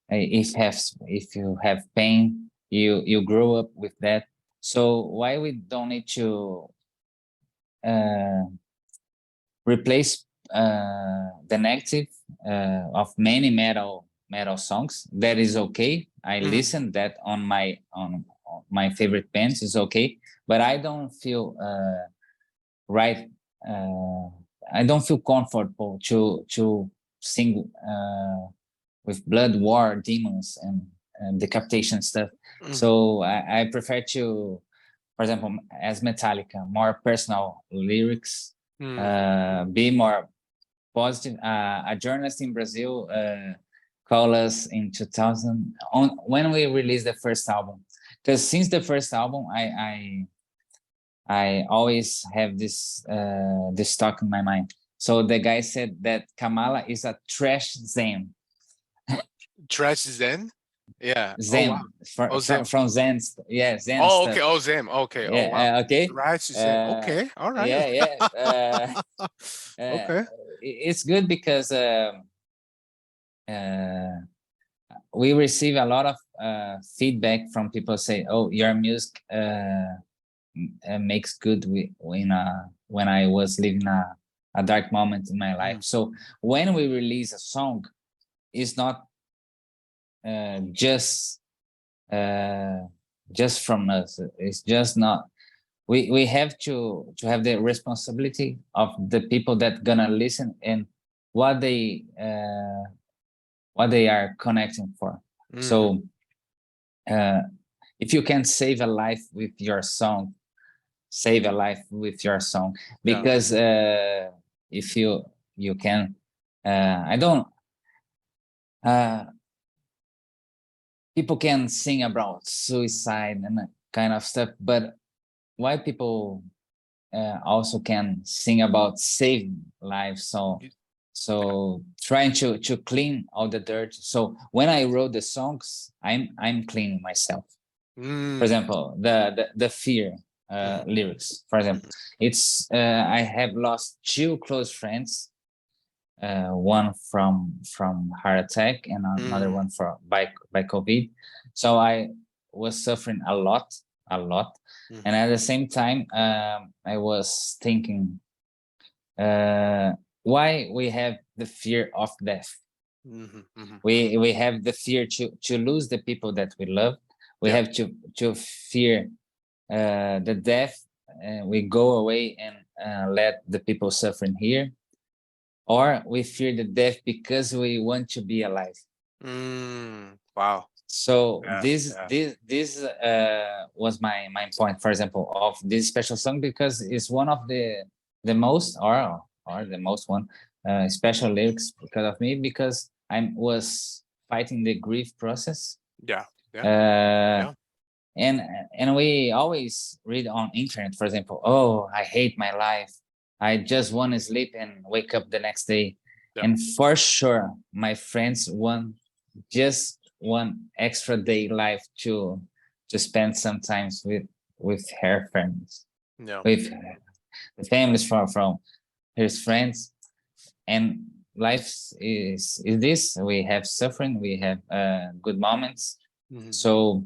if you have pain, you grow up with that. So why we don't need to replace the negative of many metal songs? That is okay. I listen that on my favorite bands is okay, but I don't feel right. I don't feel comfortable to sing with blood, war, demons, and decapitation stuff. So I prefer to, for example, as Metallica, more personal lyrics, be more positive. A journalist in Brazil called us in 2000 when we released the first album, because since the first album, I always have this talk in my mind. So the guy said that Kamala is a trash Zen. Trash Zen? Yeah. Zen Oh wow. Oh Zen. from Zen, yeah, Zen Oh stuff. okay. Oh Zen. Okay. Oh wow. Yeah, okay. Trash Zen. Okay. All right. Yeah. Okay. It's good because we receive a lot of feedback from people say, "Oh, your music makes good when I was living a dark moment in my life." So when we release a song, it's not just from us. It's just not. We have to have the responsibility of the people that gonna listen and what they are connecting for. So if you can save a life with your song, save a life with your song, because if you can, I don't. People can sing about suicide and that kind of stuff, but why people also can sing about saving lives? So trying to clean all the dirt. So when I wrote the songs, I'm cleaning myself. For example, the fear lyrics. For example, it's I have lost 2 close friends. One from heart attack and another one by COVID. So I was suffering a lot, and at the same time, I was thinking, why we have the fear of death. We have the fear to lose the people that we love. We have to fear the death. We go away and let the people suffering here. Or we fear the death because we want to be alive. Wow. So this was my point, for example, of this special song, because it's one of the most or the most one special lyrics because of me, because I was fighting the grief process. And we always read on internet, for example, oh, I hate my life. I just want to sleep and wake up the next day. And for sure, my friends want just one extra day life to spend sometimes with her friends, with the families from his friends. And life is this. We have suffering, we have good moments. So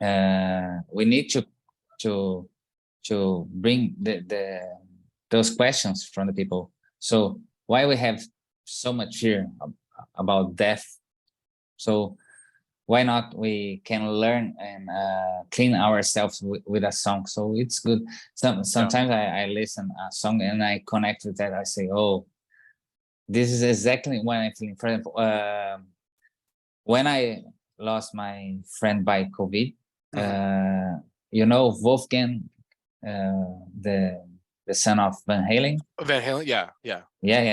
we need to bring those questions from the people. So why we have so much fear about death? So why not we can learn and clean ourselves with a song? So it's good. Sometimes I listen a song and I connect with that. I say, oh, this is exactly what I'm feeling. For example, when I lost my friend by COVID, Wolfgang, the son of Van Halen. Van Halen, yeah.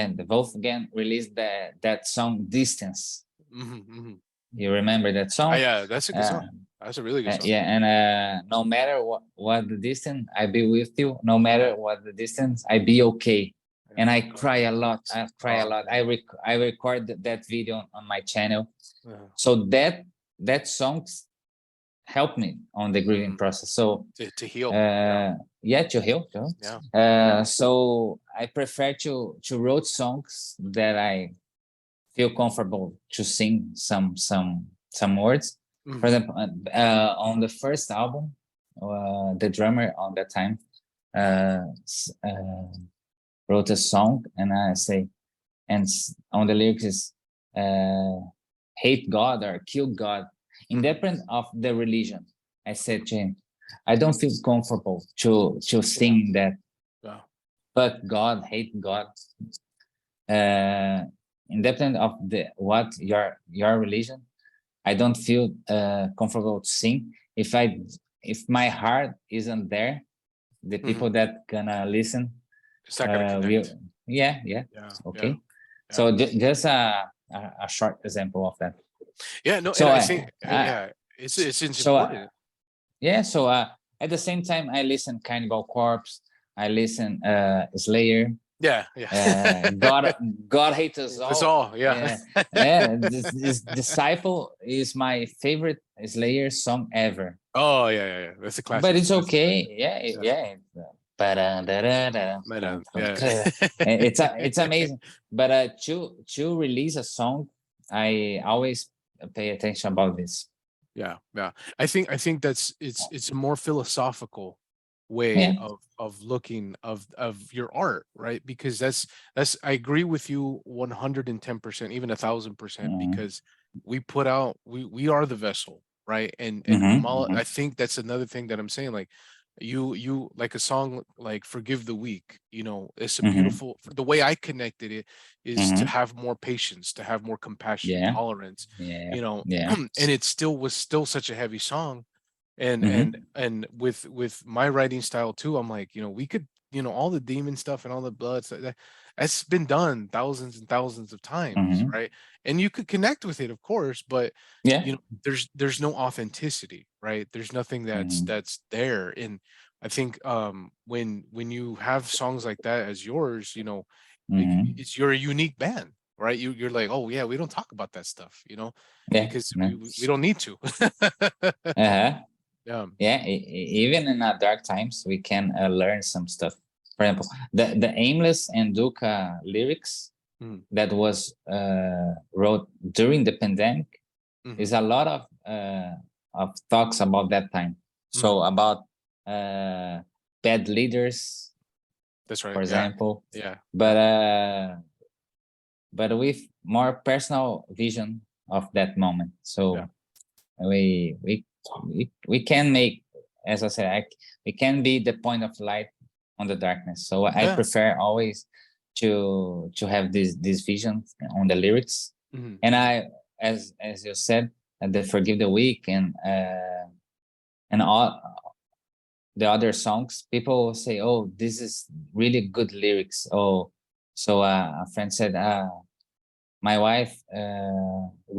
The Wolfgang released that song "Distance." You remember that song? Yeah, that's a good song. That's a really good song. And no matter what the distance, I be with you. No matter what the distance, I be okay. And I cry a lot. I record that video on my channel. So that song helped me on the grieving process. So to heal. To heal. So I prefer to write songs that I feel comfortable to sing some words. For example, on the first album, the drummer on that time wrote a song, and I say, and on the lyrics is hate God or kill God, independent of the religion. I said to him, I don't feel comfortable to sing that. But God, hate God. Independent of what your religion, I don't feel comfortable to sing. If my heart isn't there, the people that gonna listen, it's not gonna connect. Okay. So just a short example of that. So I think it's important. yeah. So at the same time, I listen Cannibal Corpse. I listen Slayer. Yeah, yeah. God Hates Us All. That's all. Yeah. Yeah. This Disciple is my favorite Slayer song ever. Oh yeah, yeah, yeah. That's a classic. But it's That's a okay. classic. Yeah, Yeah. yeah. Man, yeah. It's amazing. But to release a song, I always pay attention about this. Yeah, yeah. I think that's it's a more philosophical way Yeah. of looking of your art, right? Because that's I agree with you 110%, even 1,000%, Mhm. because we put out we are the vessel, right? And Mhm, Kamala, mhm. I think that's another thing that I'm saying, like you like a song like Forgive the Weak, it's a Mhm. beautiful, the way I connected it is to Mhm. have more patience, to have more compassion, Yeah. tolerance, Yeah. you know Yeah. and it still was still such a heavy song. and and Mhm. and with my writing style too, I'm like, we could, all the demon stuff and all the blood stuff, that's been done thousands and thousands of times, Mhm. right? And you could connect with it, of course, but Yeah. there's no authenticity, right? There's nothing Mhm. that's there. And I think when you have songs like that as yours, Mhm. it's, you're a unique band, right? You're like, oh yeah, we don't talk about that stuff, Yeah. because Yeah. we don't need to. Uh-huh. Yeah. Yeah. Even in dark times, we can learn some stuff. For example, the Aimless and Duca lyrics Mm. that was wrote during the pandemic Mhm. is a lot of talks about that time. So Mhm. about bad leaders, That's right. for Yeah. example, Yeah. but with more personal vision of that moment. So Yeah. we can make, as I said, we can be the point of light on the darkness. So I Yeah. prefer always to have this vision on the lyrics. Mhm. And I, as you said, the Forgive the Weak and all the other songs, people will say, oh, this is really good lyrics. Oh, so a friend said, my wife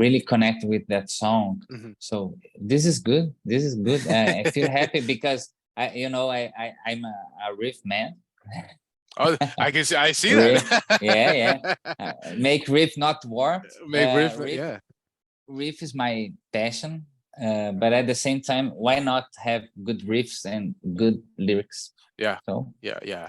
really connected with that song. Mhm. So this is good. This is good. I feel happy because I'm a riff man. Oh, I see Riff, that. yeah. Make riff not war. Make riff, Riff yeah. riff is my passion. But at the same time, why not have good riffs and good lyrics? Yeah. So Yeah.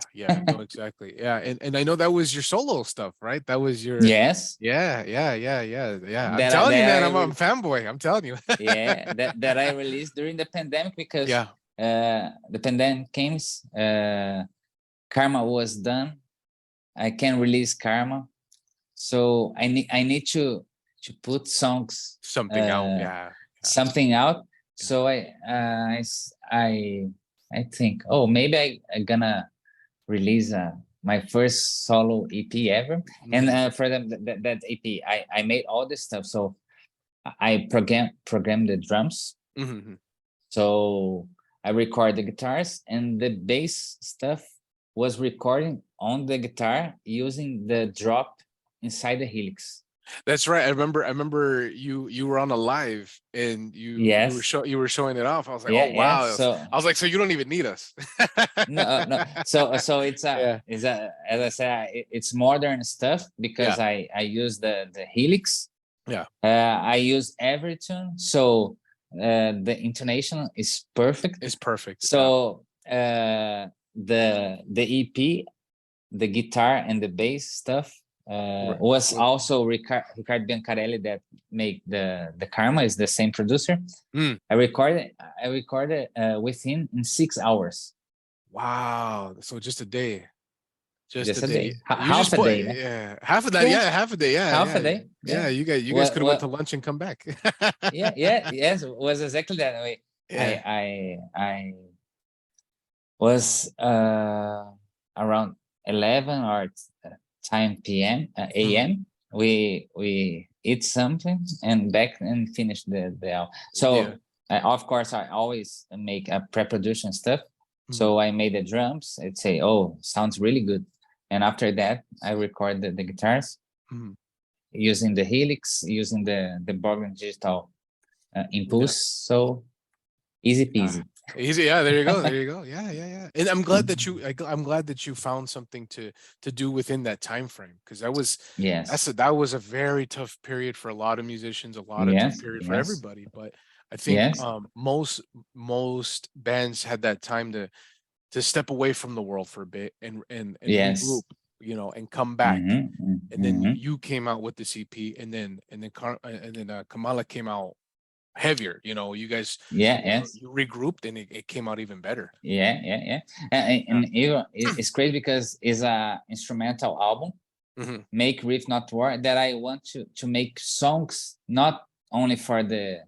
No, exactly. Yeah. And I know that was your solo stuff, right? That was your, yes, yeah. I'm that telling you, man, I I'm a fanboy. I'm telling you. yeah, that I released during the pandemic because Yeah. the pandemic came, Karma was done. I can release Karma, so I need to put songs, Something out. Yeah. something out. Yeah. So I think, oh, maybe I gonna release my first solo EP ever. Mhm. And for that EP, I made all this stuff. So I programmed the drums. Mhm. So I record the guitars, and the bass stuff was recording on the guitar using the drop inside the Helix. That's right. I remember you were on a live and Yes. you were showing it off. I was like, Yeah, oh yeah. wow. So I was like, so you don't even need us. no. So it's Yeah. as I said, it's modern stuff because I use the Helix. Yeah. I use Evertune, so the intonation is perfect. It's perfect. So the EP, the guitar and the bass stuff Right. was also Ricardo Biancarelli that made the Karma, is the same producer. Mm. I recorded with him in 6 hours. Wow. So just a day. Just a a day. day. You Half just a put, day, né? yeah, half of that. Yeah. Yeah, half a day. Yeah, Half yeah, a day. yeah. You guys Well, could have went to lunch and come back. yes, it was exactly that way. Yeah. I was around 11 or time PM AM. We eat something and back and finish the album. So of course I always make a pre-production stuff. So I made the drums. I'd say, oh, sounds really good. And after that, I record the guitars using the Helix, using the Borgen digital impulse. So easy peasy. Easy, yeah. There you go. There you go. Yeah, yeah, yeah. And I'm glad that I'm glad that you found something to do within that time frame, because Yes, that was a very tough period for a lot of musicians, a lot of tough yes, period for yes, everybody. But I think yes, most bands had that time to step away from the world for a bit and regroup, yes. and come back. And then Mm-hmm. you came out with the CP, and then Kamala came out heavier. You guys, Yeah, yes. you regrouped, and it came out even better. Yeah, yeah, yeah. Yeah. And it's crazy because it's a instrumental album, Hmm. Make Riff Not War, that I want to make songs not only for the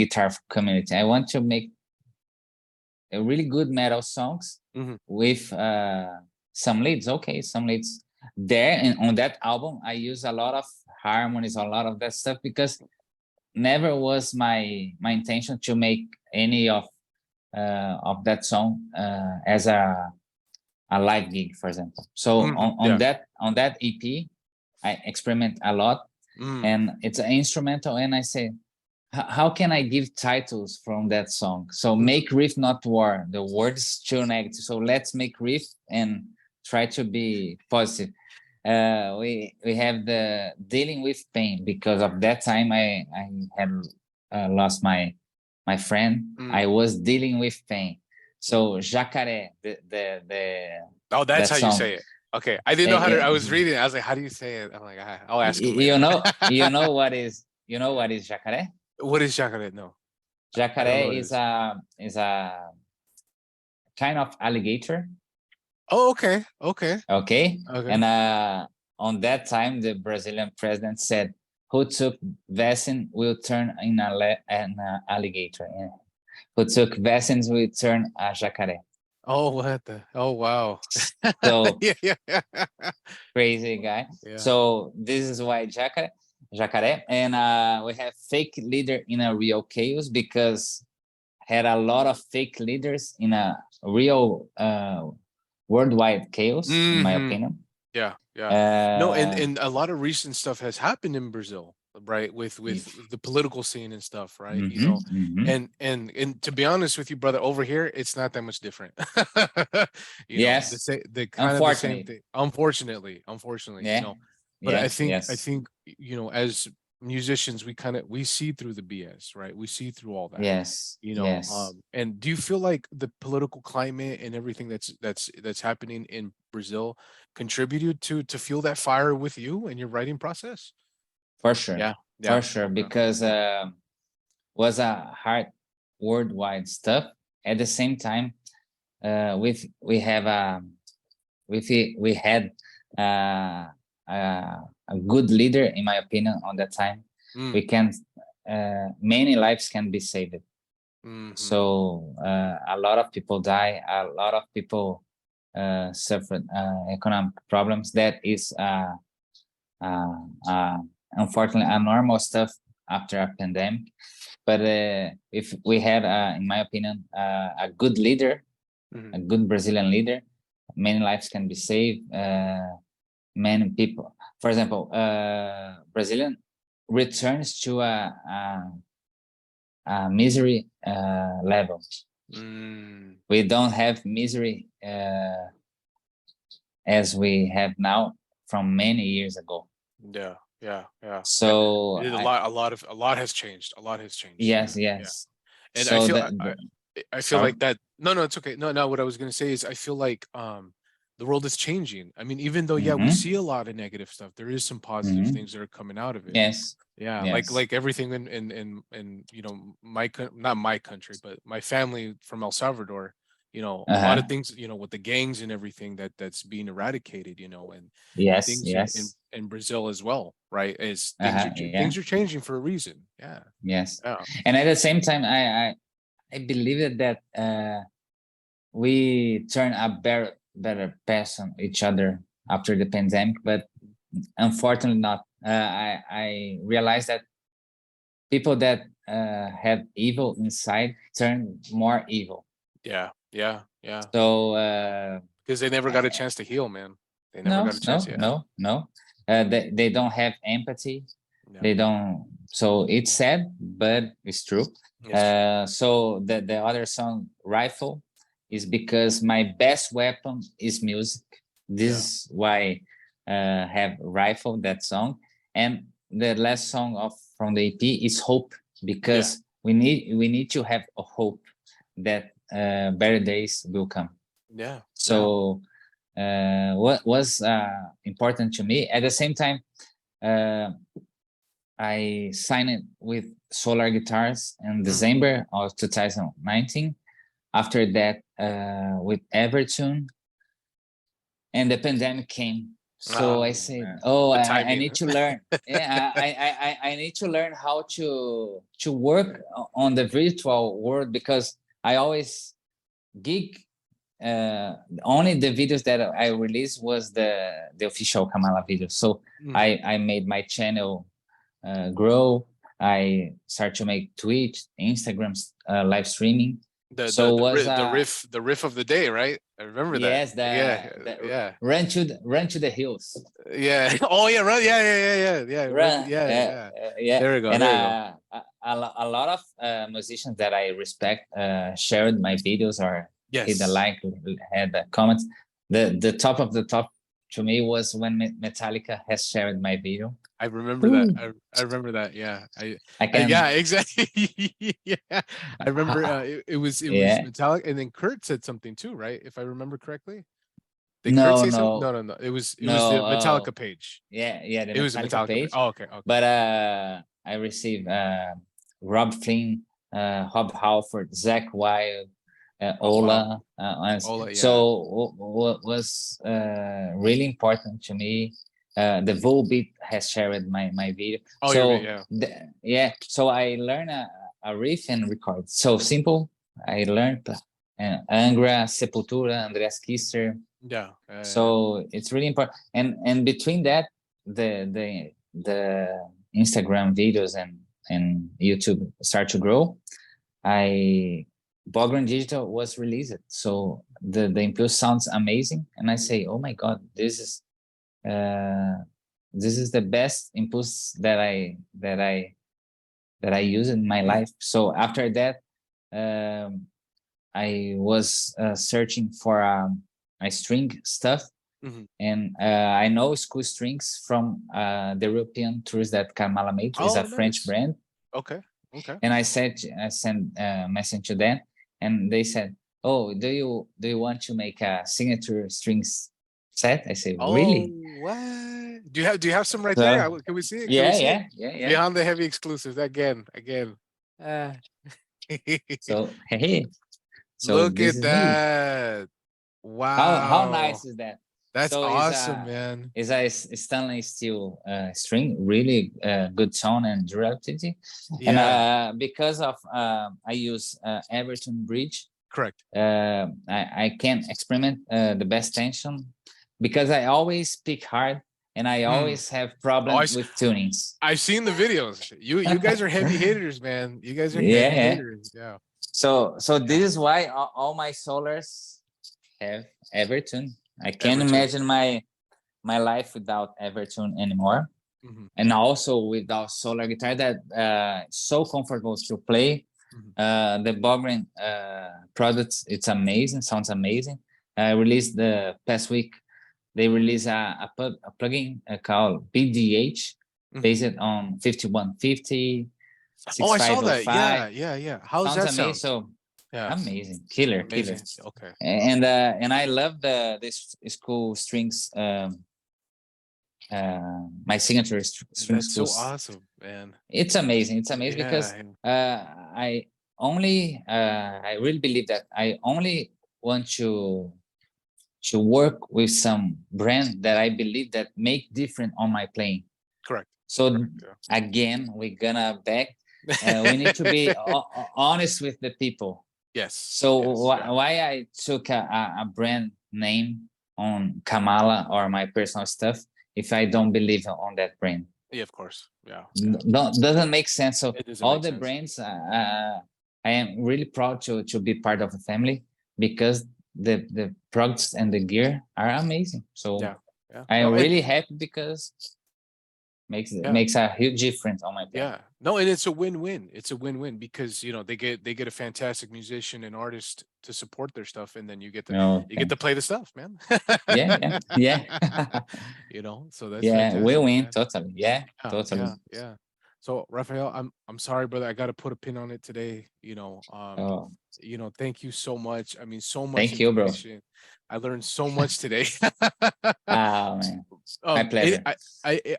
guitar community. I want to make a really good metal songs Hmm. with some leads. Okay, some leads there, and on that album I use a lot of harmonies, a lot of that stuff, because never was my intention to make any of that song as a live gig, for example. So on, Yeah. on that EP, I experiment a lot, Mm. and it's an instrumental. And I say, how can I give titles from that song? So Make Riff Not War. The word is too negative. So let's make riff and try to be positive. We have the Dealing with Pain, because of that time I had lost my friend. I was dealing with pain. So Jacaré, Oh, that's that how you song. say it. Okay, I didn't know how to. I was reading it. I was like, "How do you say it?" I'm like, "I'll ask him later." You know what is Jacaré? What is Jacare? No, I don't know what Jacaré it is a kind of alligator. Oh, okay, okay, Okay, okay. and on that time the Brazilian president said, "Who took vaccine will turn in an alligator. Yeah. Who took vaccines will turn a jacaré." Oh, what the? Oh, wow. So Yeah, yeah, yeah. crazy guy. Yeah. So this is why jacaré, and we have fake leader in a real chaos, because had a lot of fake leaders in a real worldwide chaos, in my Hmm. opinion. Yeah, yeah. No, and Uh, and a lot of recent stuff has happened in Brazil, right? With the political scene and stuff, right? And to be honest with you, brother, over here it's not that much different. The Yes, same, the kind of the same unfortunately. thing. Unfortunately, Yeah, But I yes, think I yes, think as musicians, we see through the BS, right? We see through all that. yes, yes. And do you feel like the political climate and everything that's happening in Brazil contributed to fuel that fire with you and your writing process? For sure, Yeah, yeah. Okay. because was a hard worldwide stuff. At the same time, we have we had uh, a good leader, in my opinion, on that time. Mm. We can many lives can be saved. Mhm. So a lot of people die, a lot of people suffered economic problems. That is unfortunately a normal stuff after a pandemic. But if we had, in my opinion, a good leader, a Mhm. good Brazilian leader, many lives can be saved. Many people, for example, Brazilian returns to a misery level. Mm. We don't have misery as we have now from many years ago. Yeah, yeah, yeah. So A lot has changed. A lot has changed. yes, Yeah, yeah. yes. And So I feel sorry. like that. No, it's okay. No, no. What I was gonna say is I feel like the world is changing. I mean, even though we see a lot of negative stuff, there is some positive things that are coming out of it. Yes. Yeah, Yes. like everything in not my country, but my family from El Salvador. A lot of things, with the gangs and everything that's being eradicated. And Yes. things Yes. in Brazil as well, right? Is Yeah. things are changing for a reason. Yeah. Yes. Yeah. And at the same time, I believe that we turn a better person each other after the pandemic, but unfortunately not. I realized that people that have evil inside turn more evil. Yeah. Yeah. Yeah. So Because they never got a chance to heal, man. They never got a chance. Yeah. no. They don't have empathy. Yeah. They don't So it's sad, but it's true. Yes. So the other song, Rifle, is because my best weapon is music. This Yeah. is why have Rifle, that song. And the last song from the EP is Hope, because we need to have a hope that better days will come. Yeah. So what was important to me, at the same time, I signed it with Solar Guitars in December of 2019. After that, with Evertune, and the pandemic came. So I said, I need to learn. Yeah, I need to learn how to work on the virtual world, because I always gig. Only the videos that I released was the official Kamala video. So I made my channel grow. I started to make Twitch, Instagram live streaming. The riff of the day, right? I remember yes, that. Run to the hills. Yeah. Oh yeah, right. Yeah. Run, Yeah. Yeah. There we go. And there we go. a lot of musicians that I respect shared my videos or hit the like, had the comments. The top of the top to me was when Metallica has shared my video. I remember that. I remember that. Yeah. Yeah, exactly. Yeah. I remember it was Metallica, and then Kurt said something too, right? If I remember correctly. Did Kurt say something? No. It was the Metallica page. Yeah. It was a Metallica page. Oh, okay. But I received Rob Flynn, Rob Halford, Zach Wilde, Ola. So what was really important to me, the Volbeat has shared my video. So I learned a riff and record. So simple. I learned Angra, Sepultura, Andreas Kisser. So it's really important. And between that, the Instagram videos and YouTube start to grow. Bogren Digital was released, so the Impulse sounds amazing, and I say, oh my god, this is the best Impulse that I use in my life. So after that, I was searching for a string stuff, and I know school strings from the European tours that Kamala made. Is a French brand. Okay. And I sent a message to them, and they said, "Oh, do you want to make a signature strings set?" I said, "Really? What? Do you have some right there? Can we see it? Yeah. Beyond the heavy exclusives again. So hey, look at that! Wow, how nice is that? That's awesome, man. It's a stainless steel string, really good tone and durability. And because of I use Everton Bridge. Correct. I can experiment the best tension, because I always pick hard and I always have problems with tunings. I've seen the videos. You guys are heavy hitters, man. You guys are heavy hitters. Yeah. So this is why all my solars have Everton. I can't imagine my life without Evertune anymore. And also without Solar Guitar, that so comfortable to play. The Bogren products, it's amazing, sounds amazing. I released the past week, they released a plugin called BDH, based on 5150. Oh, I saw that. Yeah. How's that sound? So amazing, killer. Okay. And I love this school strings. My signature strings. That's so awesome, man. It's amazing. Because I really believe that I only want to work with some brand that I believe that make different on my playing. Correct. So again, we're gonna back. We need to be honest with the people. Yes. So why I took a brand name on Kamala or my personal stuff if I don't believe on that brand? Yeah, of course. Yeah. Doesn't make sense. So all the brands, I am really proud to be part of the family, because the products and the gear are amazing. So I'm really happy, because makes a huge difference on my band. Yeah, no, and it's a win-win. It's a win-win because they get a fantastic musician and artist to support their stuff, and then you get to No, play the stuff, man. yeah, yeah. So that's Yeah, we fantastic, win man. totally. Yeah, Yeah, totally. yeah. So Raphael, I'm sorry, brother. I got to put a pin on it today. Oh, Thank you so much. I mean, so much thank you, bro. information. I learned so much today. Ah, man, my pleasure.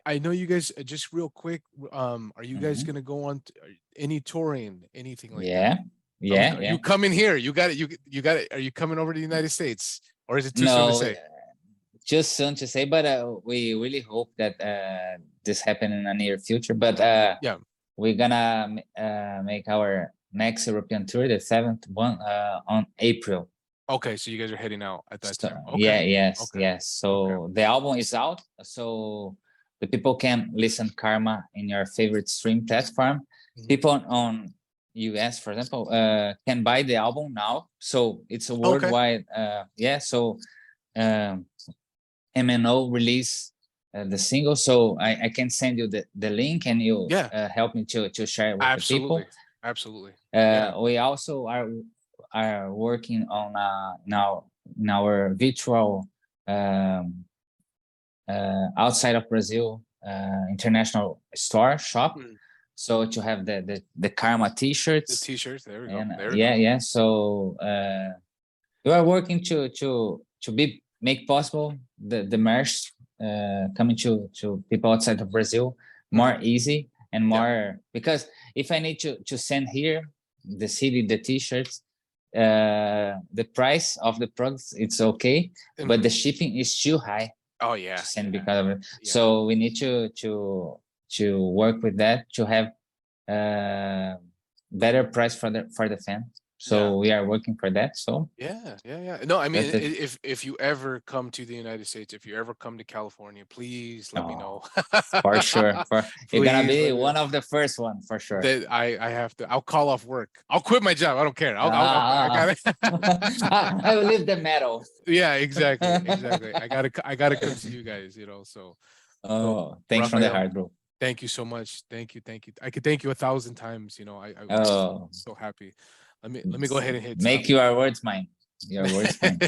I know you guys. Just real quick. Are you guys Mhm. gonna go on any touring, anything like that? Yeah, yeah, yeah. You coming here? You got it. You got it. Are you coming over to the United States, or is it too soon to No, say? just soon to say, but we really hope that this happen in the near future. But Yeah. we're gonna make our next European tour, the 7th one, on April. Okay, so you guys are heading out at that So, time. yeah, Okay. yes, Okay. yes. So the album is out, so the people can listen Karma in your favorite stream platform. Mhm. People on US, for example, can buy the album now. So it's a worldwide. Yeah. So MNO release the single. So I can send you the link, and you help me to share it with the people. Absolutely. We also are working on now in our virtual outside of Brazil international shop. Mm. So to have the Karma t-shirts. The t-shirts, there we go. And There we go. yeah. So we are working to make possible the merch coming to people outside of Brazil more easy and more, because if I need to send here the CD, the t-shirts, the price of the products, it's okay, but the shipping is too high. Oh yeah. To send because of it. Yeah. So we need to work with that to have better price for the fan. So we are working for that. So yeah. No, I mean, if you ever come to the United States, if you ever come to California, please let me know. For sure. You're gonna be one of the first one for sure. That I have to. I'll call off work. I'll quit my job. I don't care. I will leave the metal. Yeah, exactly. I gotta come to you guys. So. Oh, thanks from the heart, bro. Thank you so much. Thank you. I could thank you 1,000 times. I'm so happy. Let me go ahead and hit. Make your words mine. Your words mine.